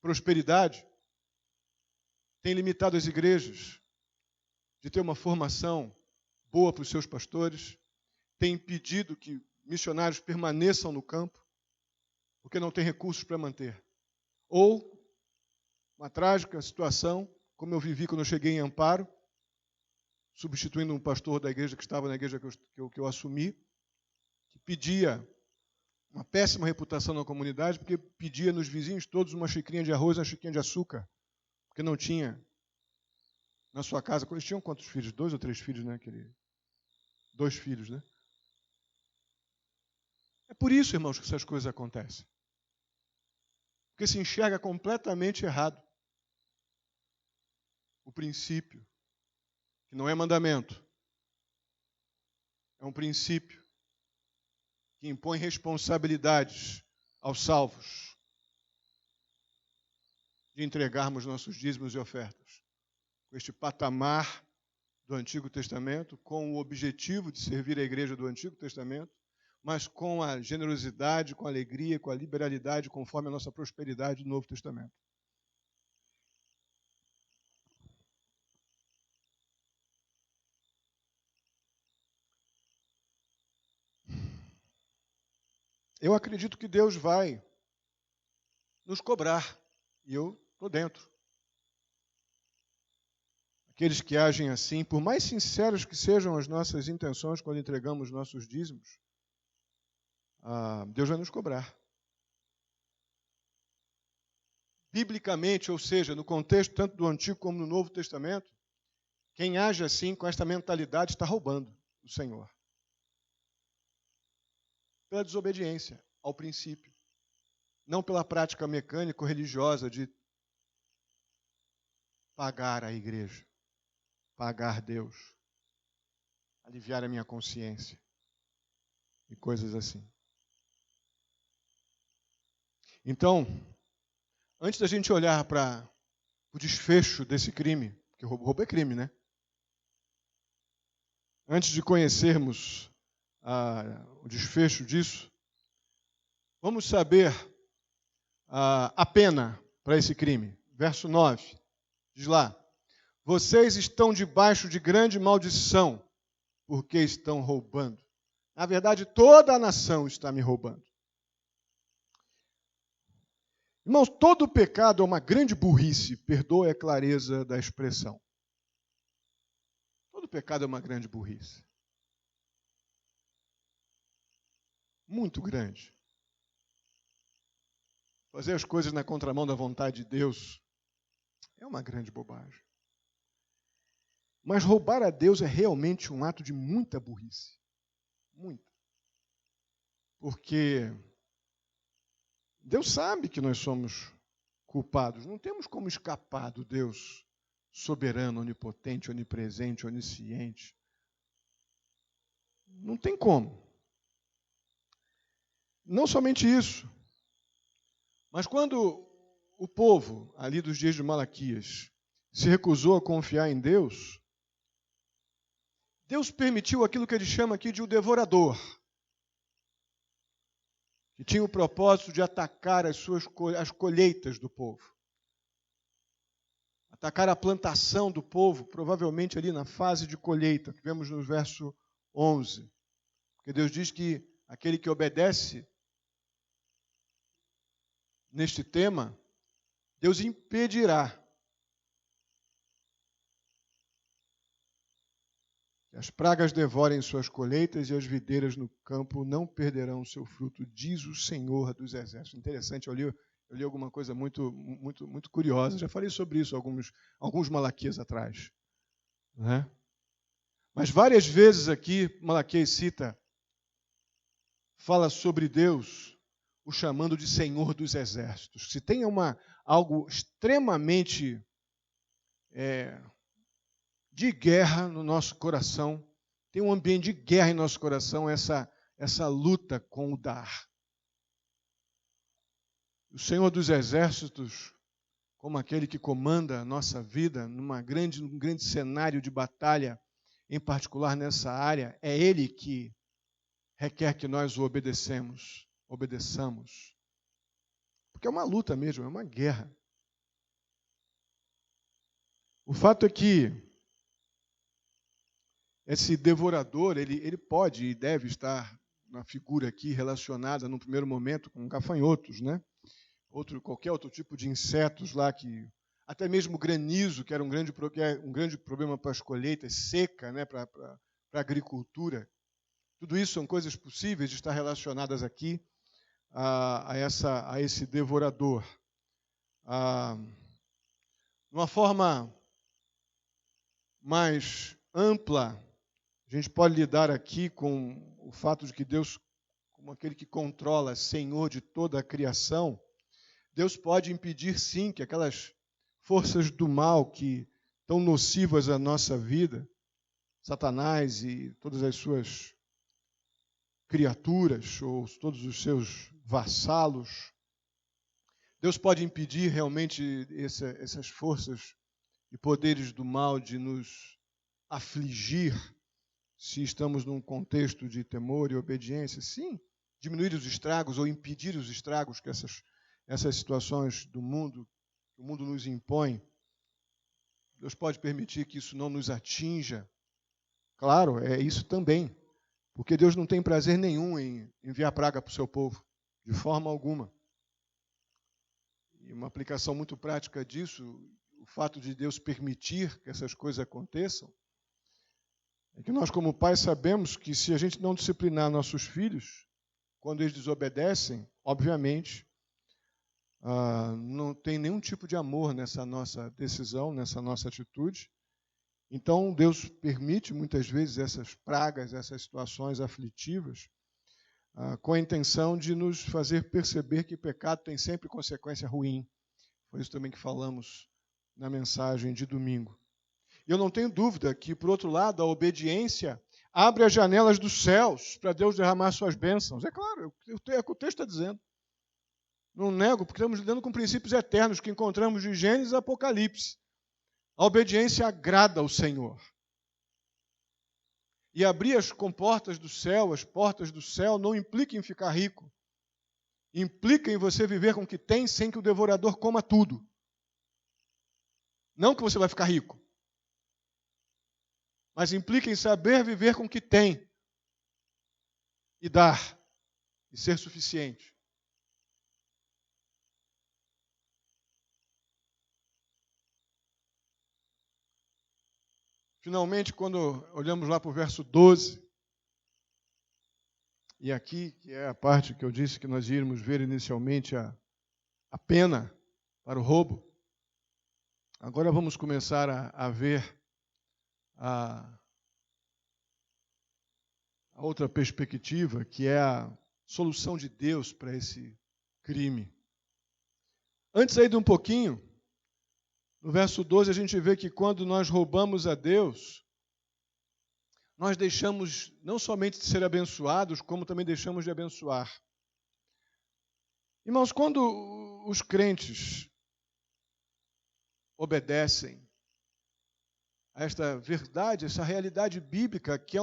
prosperidade, tem limitado as igrejas de ter uma formação boa para os seus pastores, tem impedido que missionários permaneçam no campo, porque não tem recursos para manter. Ou uma trágica situação, como eu vivi quando eu cheguei em Amparo, substituindo um pastor da igreja que estava na igreja que eu assumi, que pedia uma péssima reputação na comunidade, porque pedia nos vizinhos todos uma xicrinha de arroz e uma xicrinha de açúcar, porque não tinha na sua casa. Eles tinham quantos filhos? 2 ou 3 filhos, né? 2 filhos, né? É por isso, irmãos, que essas coisas acontecem. Porque se enxerga completamente errado o princípio, que não é mandamento, é um princípio que impõe responsabilidades aos salvos de entregarmos nossos dízimos e ofertas. Com este patamar do Antigo Testamento, com o objetivo de servir a igreja do Antigo Testamento, mas com a generosidade, com a alegria, com a liberalidade, conforme a nossa prosperidade do Novo Testamento. Eu acredito que Deus vai nos cobrar, e eu estou dentro. Aqueles que agem assim, por mais sinceros que sejam as nossas intenções quando entregamos nossos dízimos, Deus vai nos cobrar. Biblicamente, ou seja, no contexto tanto do Antigo como do Novo Testamento, quem age assim, com esta mentalidade, está roubando o Senhor. Pela desobediência ao princípio. Não pela prática mecânica ou religiosa de pagar a igreja, pagar Deus, aliviar a minha consciência e coisas assim. Então, antes da gente olhar para o desfecho desse crime, porque roubo é crime, né? Antes de conhecermos o desfecho disso, vamos saber a pena para esse crime. Verso 9, diz lá: vocês estão debaixo de grande maldição, porque estão roubando. Na verdade, toda a nação está me roubando. Irmãos, todo pecado é uma grande burrice, perdoe a clareza da expressão. Todo pecado é uma grande burrice. Muito grande. Fazer as coisas na contramão da vontade de Deus é uma grande bobagem. Mas roubar a Deus é realmente um ato de muita burrice. Muita. Porque Deus sabe que nós somos culpados. Não temos como escapar do Deus soberano, onipotente, onipresente, onisciente. Não tem como. Não somente isso, mas quando o povo, ali dos dias de Malaquias, se recusou a confiar em Deus, Deus permitiu aquilo que ele chama aqui de o devorador, que tinha o propósito de atacar as colheitas do povo. Atacar a plantação do povo, provavelmente ali na fase de colheita, que vemos no verso 11. Porque Deus diz que aquele que obedece neste tema, Deus impedirá que as pragas devorem suas colheitas e as videiras no campo não perderão o seu fruto, diz o Senhor dos Exércitos. Interessante, eu li alguma coisa muito curiosa, já falei sobre isso alguns Malaquias atrás. Né? Mas várias vezes aqui, Malaquias fala sobre Deus o chamando de Senhor dos Exércitos. Se tem algo extremamente de guerra no nosso coração, tem um ambiente de guerra em nosso coração, essa luta com o dar. O Senhor dos Exércitos, como aquele que comanda a nossa vida num grande cenário de batalha, em particular nessa área, é Ele que requer que nós o obedeçamos. Porque é uma luta mesmo, é uma guerra. O fato é que esse devorador, ele pode e deve estar na figura aqui relacionada, num primeiro momento, com gafanhotos, né? Qualquer outro tipo de insetos lá, até mesmo granizo, que era um grande problema para as colheitas, seca, né? Para a agricultura. Tudo isso são coisas possíveis de estar relacionadas aqui a esse devorador. De uma forma mais ampla, a gente pode lidar aqui com o fato de que Deus, como aquele que controla, Senhor de toda a criação, Deus pode impedir, sim, que aquelas forças do mal que tão nocivas à nossa vida, Satanás e todas as suas criaturas, ou todos os seus vassalos, Deus pode impedir realmente essas forças e poderes do mal de nos afligir, se estamos num contexto de temor e obediência, sim, diminuir os estragos ou impedir os estragos que essas situações do mundo, que o mundo nos impõe. Deus pode permitir que isso não nos atinja. Claro, é isso também, porque Deus não tem prazer nenhum em enviar praga para o seu povo, de forma alguma. E uma aplicação muito prática disso, o fato de Deus permitir que essas coisas aconteçam, é que nós, como pais, sabemos que se a gente não disciplinar nossos filhos, quando eles desobedecem, obviamente, não tem nenhum tipo de amor nessa nossa decisão, nessa nossa atitude. Então, Deus permite, muitas vezes, essas pragas, essas situações aflitivas, com a intenção de nos fazer perceber que pecado tem sempre consequência ruim. Foi isso também que falamos na mensagem de domingo. Eu não tenho dúvida que, por outro lado, a obediência abre as janelas dos céus para Deus derramar suas bênçãos. É claro, é o que o texto está dizendo. Não nego, porque estamos lidando com princípios eternos que encontramos de Gênesis e Apocalipse. A obediência agrada ao Senhor. E abrir as comportas do céu, as portas do céu, não implica em ficar rico. Implica em você viver com o que tem sem que o devorador coma tudo. Não que você vai ficar rico. Mas implica em saber viver com o que tem. E dar. E ser suficiente. Finalmente, quando olhamos lá para o verso 12, e aqui, que é a parte que eu disse que nós íamos ver inicialmente a pena para o roubo, agora vamos começar a ver a outra perspectiva, que é a solução de Deus para esse crime. Antes aí de um pouquinho, no verso 12, a gente vê que quando nós roubamos a Deus, nós deixamos não somente de ser abençoados, como também deixamos de abençoar. Irmãos, quando os crentes obedecem a esta verdade, essa realidade bíblica, que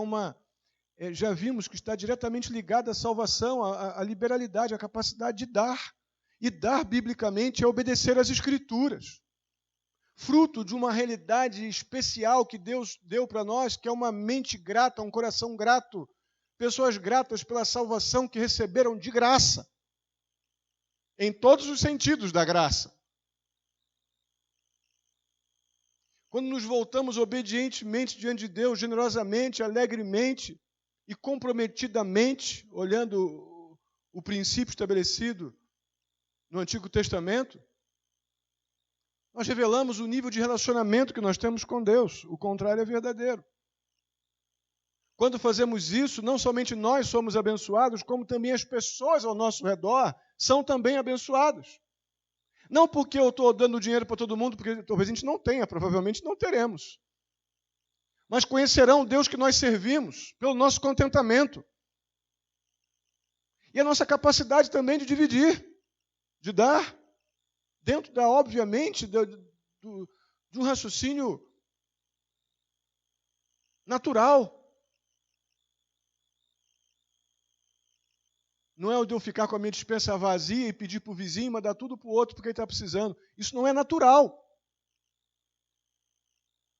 já vimos que está diretamente ligada à salvação, à liberalidade, à capacidade de dar. E dar, biblicamente, é obedecer às Escrituras. Fruto de uma realidade especial que Deus deu para nós, que é uma mente grata, um coração grato, pessoas gratas pela salvação que receberam de graça, em todos os sentidos da graça. Quando nos voltamos obedientemente diante de Deus, generosamente, alegremente e comprometidamente, olhando o princípio estabelecido no Antigo Testamento, nós revelamos o nível de relacionamento que nós temos com Deus. O contrário é verdadeiro. Quando fazemos isso, não somente nós somos abençoados, como também as pessoas ao nosso redor são também abençoadas. Não porque eu estou dando dinheiro para todo mundo, porque talvez a gente não tenha, provavelmente não teremos. Mas conhecerão o Deus que nós servimos pelo nosso contentamento. E a nossa capacidade também de dividir, de dar. Dentro obviamente, de um raciocínio natural. Não é o de eu ficar com a minha despensa vazia e pedir para o vizinho, mandar tudo para o outro porque ele está precisando. Isso não é natural.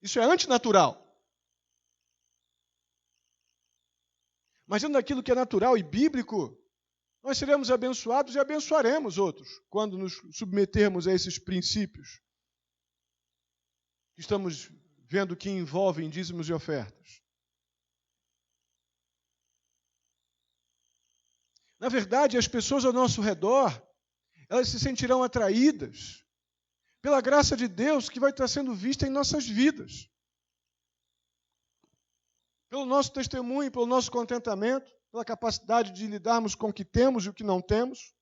Isso é antinatural. Mas dentro daquilo que é natural e bíblico, nós seremos abençoados e abençoaremos outros quando nos submetermos a esses princípios que estamos vendo que envolvem dízimos e ofertas. Na verdade, as pessoas ao nosso redor, elas se sentirão atraídas pela graça de Deus que vai estar sendo vista em nossas vidas. Pelo nosso testemunho, pelo nosso contentamento, pela capacidade de lidarmos com o que temos e o que não temos.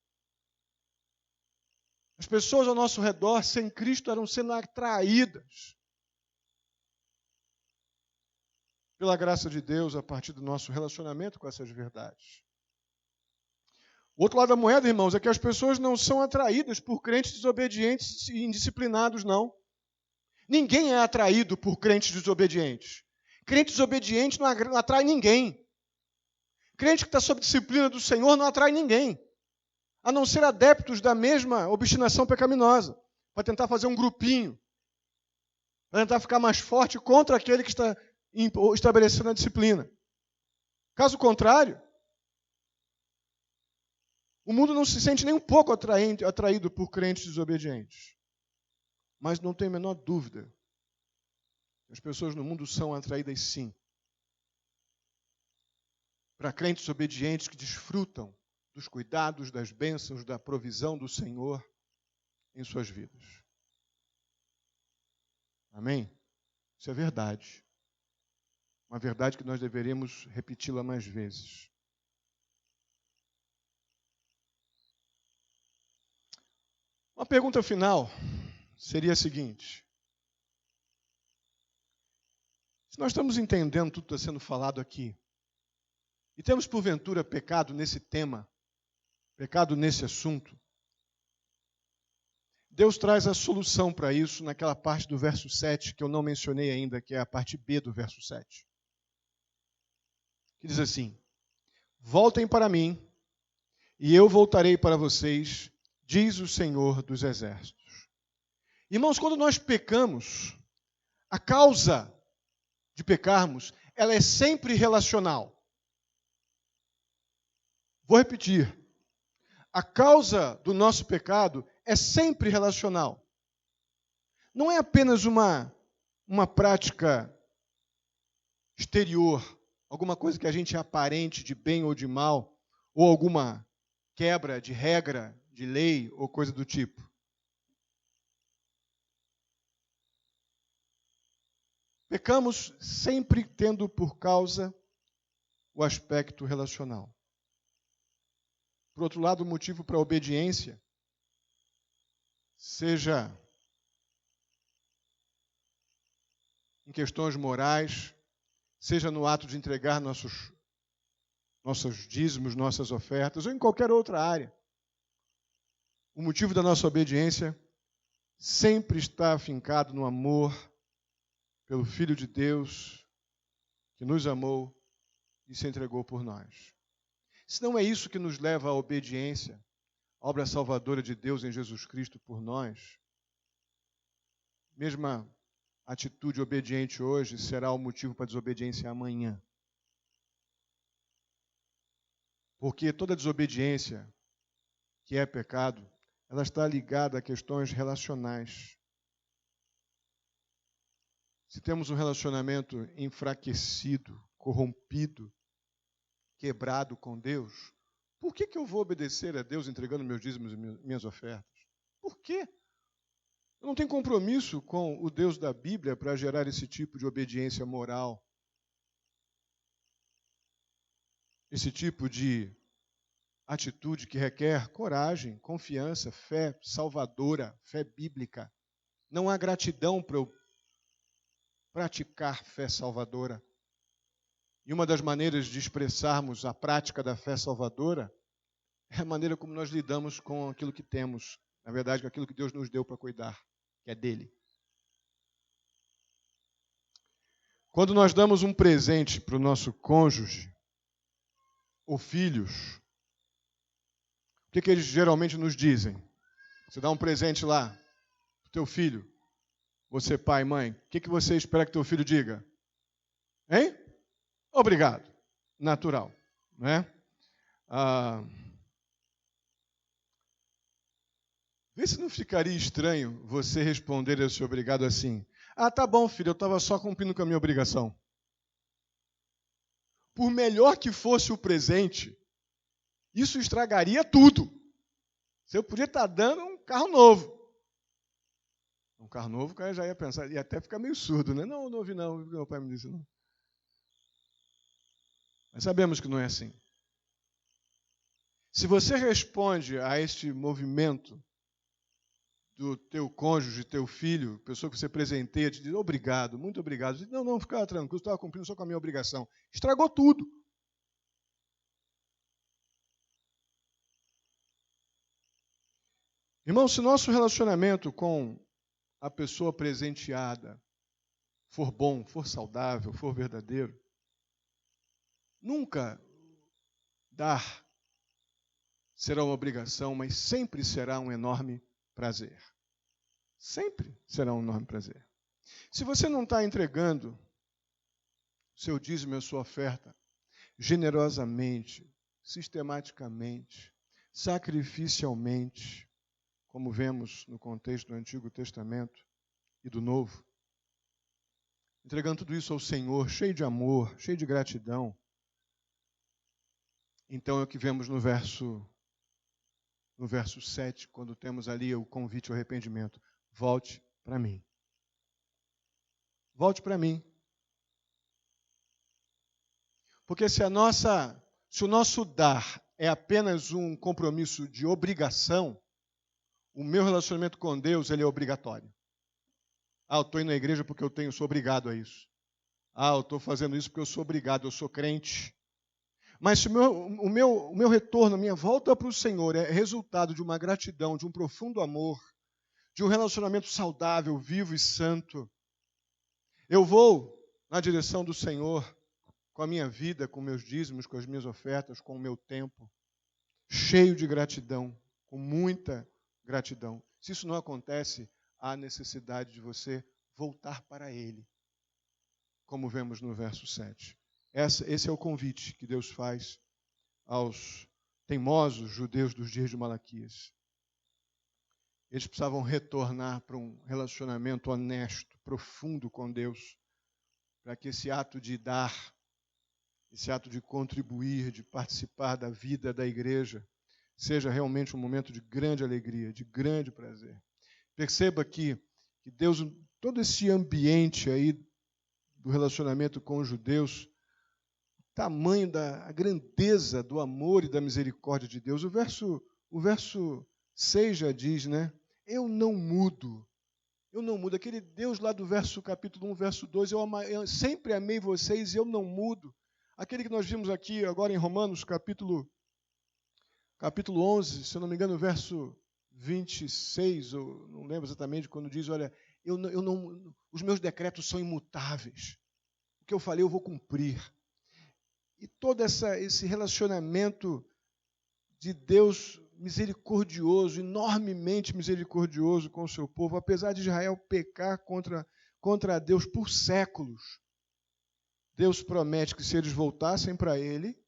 As pessoas ao nosso redor, sem Cristo, eram sendo atraídas pela graça de Deus a partir do nosso relacionamento com essas verdades. O outro lado da moeda, irmãos, é que as pessoas não são atraídas por crentes desobedientes e indisciplinados, não. Ninguém é atraído por crentes desobedientes. Crente desobediente não atrai ninguém. Crente que está sob disciplina do Senhor não atrai ninguém, a não ser adeptos da mesma obstinação pecaminosa, para tentar fazer um grupinho, para tentar ficar mais forte contra aquele que está estabelecendo a disciplina. Caso contrário, o mundo não se sente nem um pouco atraído por crentes desobedientes. Mas não tem a menor dúvida. As pessoas no mundo são atraídas sim. Para crentes obedientes que desfrutam dos cuidados, das bênçãos, da provisão do Senhor em suas vidas. Amém? Isso é verdade. Uma verdade que nós deveríamos repeti-la mais vezes. Uma pergunta final seria a seguinte. Se nós estamos entendendo tudo que está sendo falado aqui, e temos porventura pecado nesse tema, pecado nesse assunto, Deus traz a solução para isso naquela parte do verso 7, que eu não mencionei ainda, que é a parte B do verso 7. Que diz assim: voltem para mim, e eu voltarei para vocês, diz o Senhor dos Exércitos. Irmãos, quando nós pecamos, a causa de pecarmos, ela é sempre relacional. Vou repetir. A causa do nosso pecado é sempre relacional. Não é apenas uma prática exterior, alguma coisa que a gente é aparente de bem ou de mal, ou alguma quebra de regra, de lei ou coisa do tipo. Pecamos sempre tendo por causa o aspecto relacional. Por outro lado, o motivo para a obediência, seja em questões morais, seja no ato de entregar nossos dízimos, nossas ofertas, ou em qualquer outra área. O motivo da nossa obediência sempre está afincado no amor pelo Filho de Deus que nos amou e se entregou por nós. Se não é isso que nos leva à obediência, à obra salvadora de Deus em Jesus Cristo por nós, mesma atitude obediente hoje será o motivo para a desobediência amanhã. Porque toda desobediência que é pecado, ela está ligada a questões relacionais. Se temos um relacionamento enfraquecido, corrompido, quebrado com Deus, por que eu vou obedecer a Deus entregando meus dízimos e minhas ofertas? Por quê? Eu não tenho compromisso com o Deus da Bíblia para gerar esse tipo de obediência moral. Esse tipo de atitude que requer coragem, confiança, fé salvadora, fé bíblica. Não há gratidão para eu praticar fé salvadora. E uma das maneiras de expressarmos a prática da fé salvadora é a maneira como nós lidamos com aquilo que temos. Na verdade, com aquilo que Deus nos deu para cuidar, que é dele. Quando nós damos um presente para o nosso cônjuge ou filhos, o que eles geralmente nos dizem? Você dá um presente lá para o teu filho. Você, pai, mãe, o que você espera que teu filho diga? Hein? Obrigado. Natural, né? Vê se não ficaria estranho você responder esse obrigado assim. Ah, tá bom, filho, eu estava só cumprindo com a minha obrigação. Por melhor que fosse o presente, isso estragaria tudo. Você podia estar dando um carro novo. Um carro novo, o cara já ia pensar, ia até ficar meio surdo, né? Não ouvi não, meu pai me disse não. Mas sabemos que não é assim. Se você responde a este movimento do teu cônjuge, teu filho, pessoa que você presenteia, te diz obrigado, muito obrigado. Diz, não, fica tranquilo, estava cumprindo só com a minha obrigação. Estragou tudo. Irmão, se nosso relacionamento com a pessoa presenteada for bom, for saudável, for verdadeiro, nunca dar será uma obrigação, mas sempre será um enorme prazer. Sempre será um enorme prazer. Se você não está entregando seu dízimo e a sua oferta generosamente, sistematicamente, sacrificialmente, como vemos no contexto do Antigo Testamento e do Novo, entregando tudo isso ao Senhor, cheio de amor, cheio de gratidão, então é o que vemos no verso 7, quando temos ali o convite ao arrependimento. Volte para mim. Volte para mim. Porque se o nosso dar é apenas um compromisso de obrigação, o meu relacionamento com Deus ele é obrigatório. Ah, eu estou indo à igreja porque sou obrigado a isso. Ah, eu estou fazendo isso porque eu sou obrigado, eu sou crente. Mas se o meu retorno, a minha volta para o Senhor é resultado de uma gratidão, de um profundo amor, de um relacionamento saudável, vivo e santo, eu vou na direção do Senhor com a minha vida, com meus dízimos, com as minhas ofertas, com o meu tempo, cheio de gratidão, com muita gratidão. Se isso não acontece, há necessidade de você voltar para Ele, como vemos no verso 7. Esse é o convite que Deus faz aos teimosos judeus dos dias de Malaquias. Eles precisavam retornar para um relacionamento honesto, profundo com Deus, para que esse ato de dar, esse ato de contribuir, de participar da vida da igreja, seja realmente um momento de grande alegria, de grande prazer. Perceba que Deus, todo esse ambiente aí do relacionamento com os judeus, tamanho a grandeza do amor e da misericórdia de Deus. O verso 6 já diz, né? Eu não mudo. Aquele Deus lá do capítulo 1, verso 2, eu sempre amei vocês e eu não mudo. Aquele que nós vimos aqui agora em Romanos, capítulo 11, se eu não me engano, verso 26, ou não lembro exatamente, quando diz, olha, os meus decretos são imutáveis. O que eu falei eu vou cumprir. E todo esse relacionamento de Deus misericordioso, enormemente misericordioso com o seu povo, apesar de Israel pecar contra Deus por séculos, Deus promete que se eles voltassem para Ele,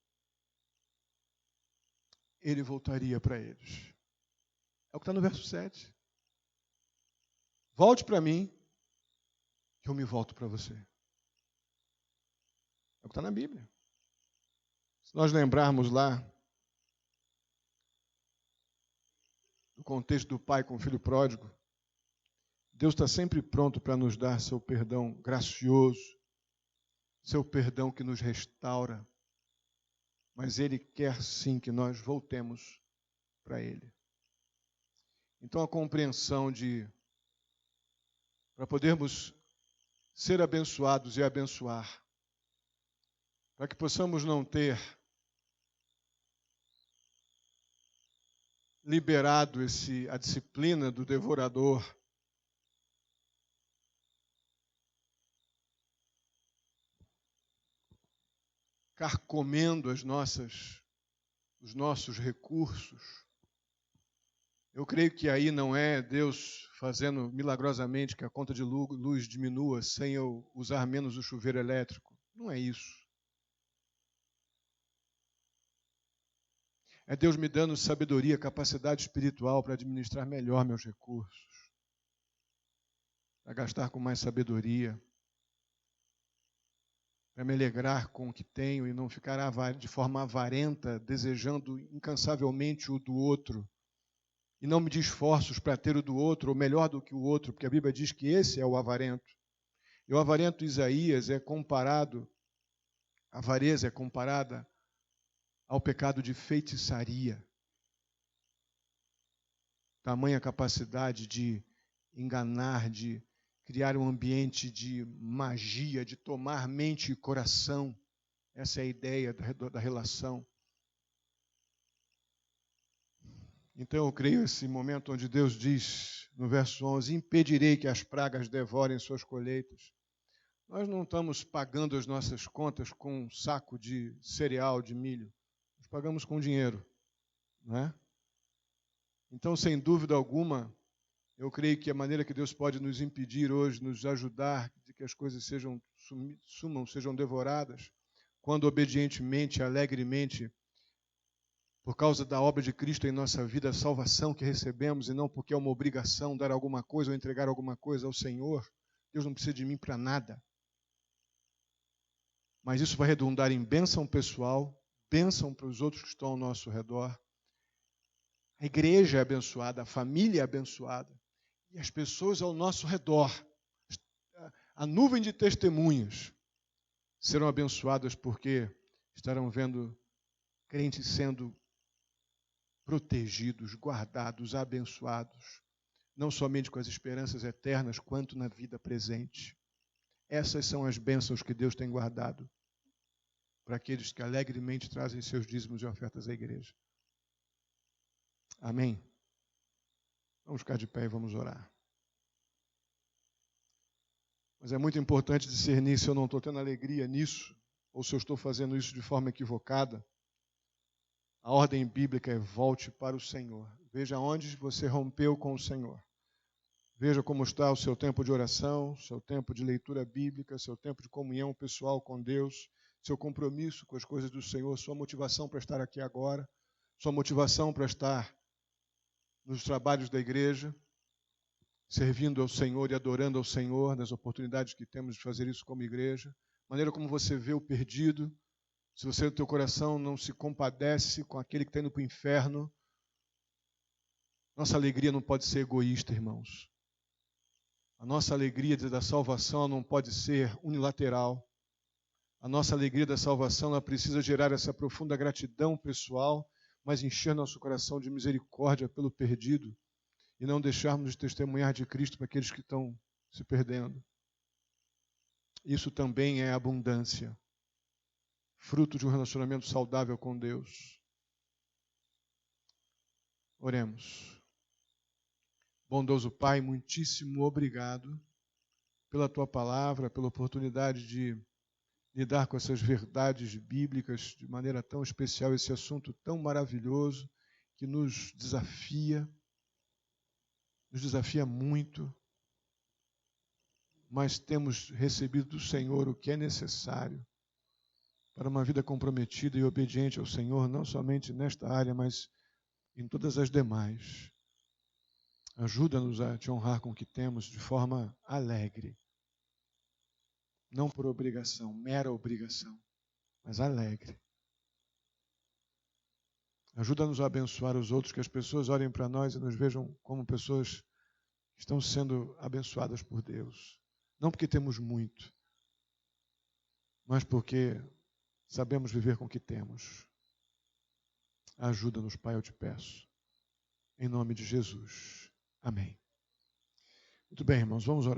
Ele voltaria para eles. É o que está no verso 7. Volte para mim, que eu me volto para você. É o que está na Bíblia. Se nós lembrarmos lá do contexto do pai com o filho pródigo, Deus está sempre pronto para nos dar seu perdão gracioso, seu perdão que nos restaura, mas Ele quer sim que nós voltemos para Ele. Então a compreensão para podermos ser abençoados e abençoar, para que possamos não ter liberado a disciplina do devorador, carcomendo os nossos recursos. Eu creio que aí não é Deus fazendo milagrosamente que a conta de luz diminua sem eu usar menos o chuveiro elétrico. Não é isso. É Deus me dando sabedoria, capacidade espiritual para administrar melhor meus recursos, para gastar com mais sabedoria, para me alegrar com o que tenho e não ficar de forma avarenta, desejando incansavelmente o do outro, e não medir esforços para ter o do outro, ou melhor do que o outro, porque a Bíblia diz que esse é o avarento. E o avarento Isaías é comparado, a avareza é comparada ao pecado de feitiçaria. Tamanha capacidade de enganar, de criar um ambiente de magia, de tomar mente e coração. Essa é a ideia da relação. Então eu creio esse momento onde Deus diz, no verso 11, impedirei que as pragas devorem suas colheitas. Nós não estamos pagando as nossas contas com um saco de cereal, de milho. Nós pagamos com dinheiro, não é? Então, sem dúvida alguma, eu creio que a maneira que Deus pode nos impedir hoje, nos ajudar, de que as coisas sejam devoradas, quando obedientemente, alegremente, por causa da obra de Cristo em nossa vida, a salvação que recebemos, e não porque é uma obrigação dar alguma coisa ou entregar alguma coisa ao Senhor, Deus não precisa de mim para nada. Mas isso vai redundar em bênção pessoal, bênção para os outros que estão ao nosso redor. A igreja é abençoada, a família é abençoada. E as pessoas ao nosso redor, a nuvem de testemunhas, serão abençoadas porque estarão vendo crentes sendo protegidos, guardados, abençoados, não somente com as esperanças eternas, quanto na vida presente. Essas são as bênçãos que Deus tem guardado para aqueles que alegremente trazem seus dízimos e ofertas à igreja. Amém? Vamos ficar de pé e vamos orar. Mas é muito importante discernir se eu não estou tendo alegria nisso, ou se eu estou fazendo isso de forma equivocada. A ordem bíblica é volte para o Senhor. Veja onde você rompeu com o Senhor. Veja como está o seu tempo de oração, seu tempo de leitura bíblica, seu tempo de comunhão pessoal com Deus, seu compromisso com as coisas do Senhor, sua motivação para estar aqui agora, sua motivação para estar nos trabalhos da igreja, servindo ao Senhor e adorando ao Senhor, nas oportunidades que temos de fazer isso como igreja, maneira como você vê o perdido, se você no teu coração não se compadece com aquele que está indo para o inferno, nossa alegria não pode ser egoísta, irmãos. A nossa alegria da salvação não pode ser unilateral. A nossa alegria da salvação ela precisa gerar essa profunda gratidão pessoal, mas encher nosso coração de misericórdia pelo perdido e não deixarmos de testemunhar de Cristo para aqueles que estão se perdendo. Isso também é abundância, fruto de um relacionamento saudável com Deus. Oremos. Bondoso Pai, muitíssimo obrigado pela Tua palavra, pela oportunidade de lidar com essas verdades bíblicas de maneira tão especial, esse assunto tão maravilhoso que nos desafia muito, mas temos recebido do Senhor o que é necessário para uma vida comprometida e obediente ao Senhor, não somente nesta área, mas em todas as demais. Ajuda-nos a te honrar com o que temos de forma alegre. Não por obrigação, mera obrigação, mas alegre. Ajuda-nos a abençoar os outros, que as pessoas olhem para nós e nos vejam como pessoas que estão sendo abençoadas por Deus. Não porque temos muito, mas porque sabemos viver com o que temos. Ajuda-nos, Pai, eu te peço. Em nome de Jesus. Amém. Muito bem, irmãos, vamos orar.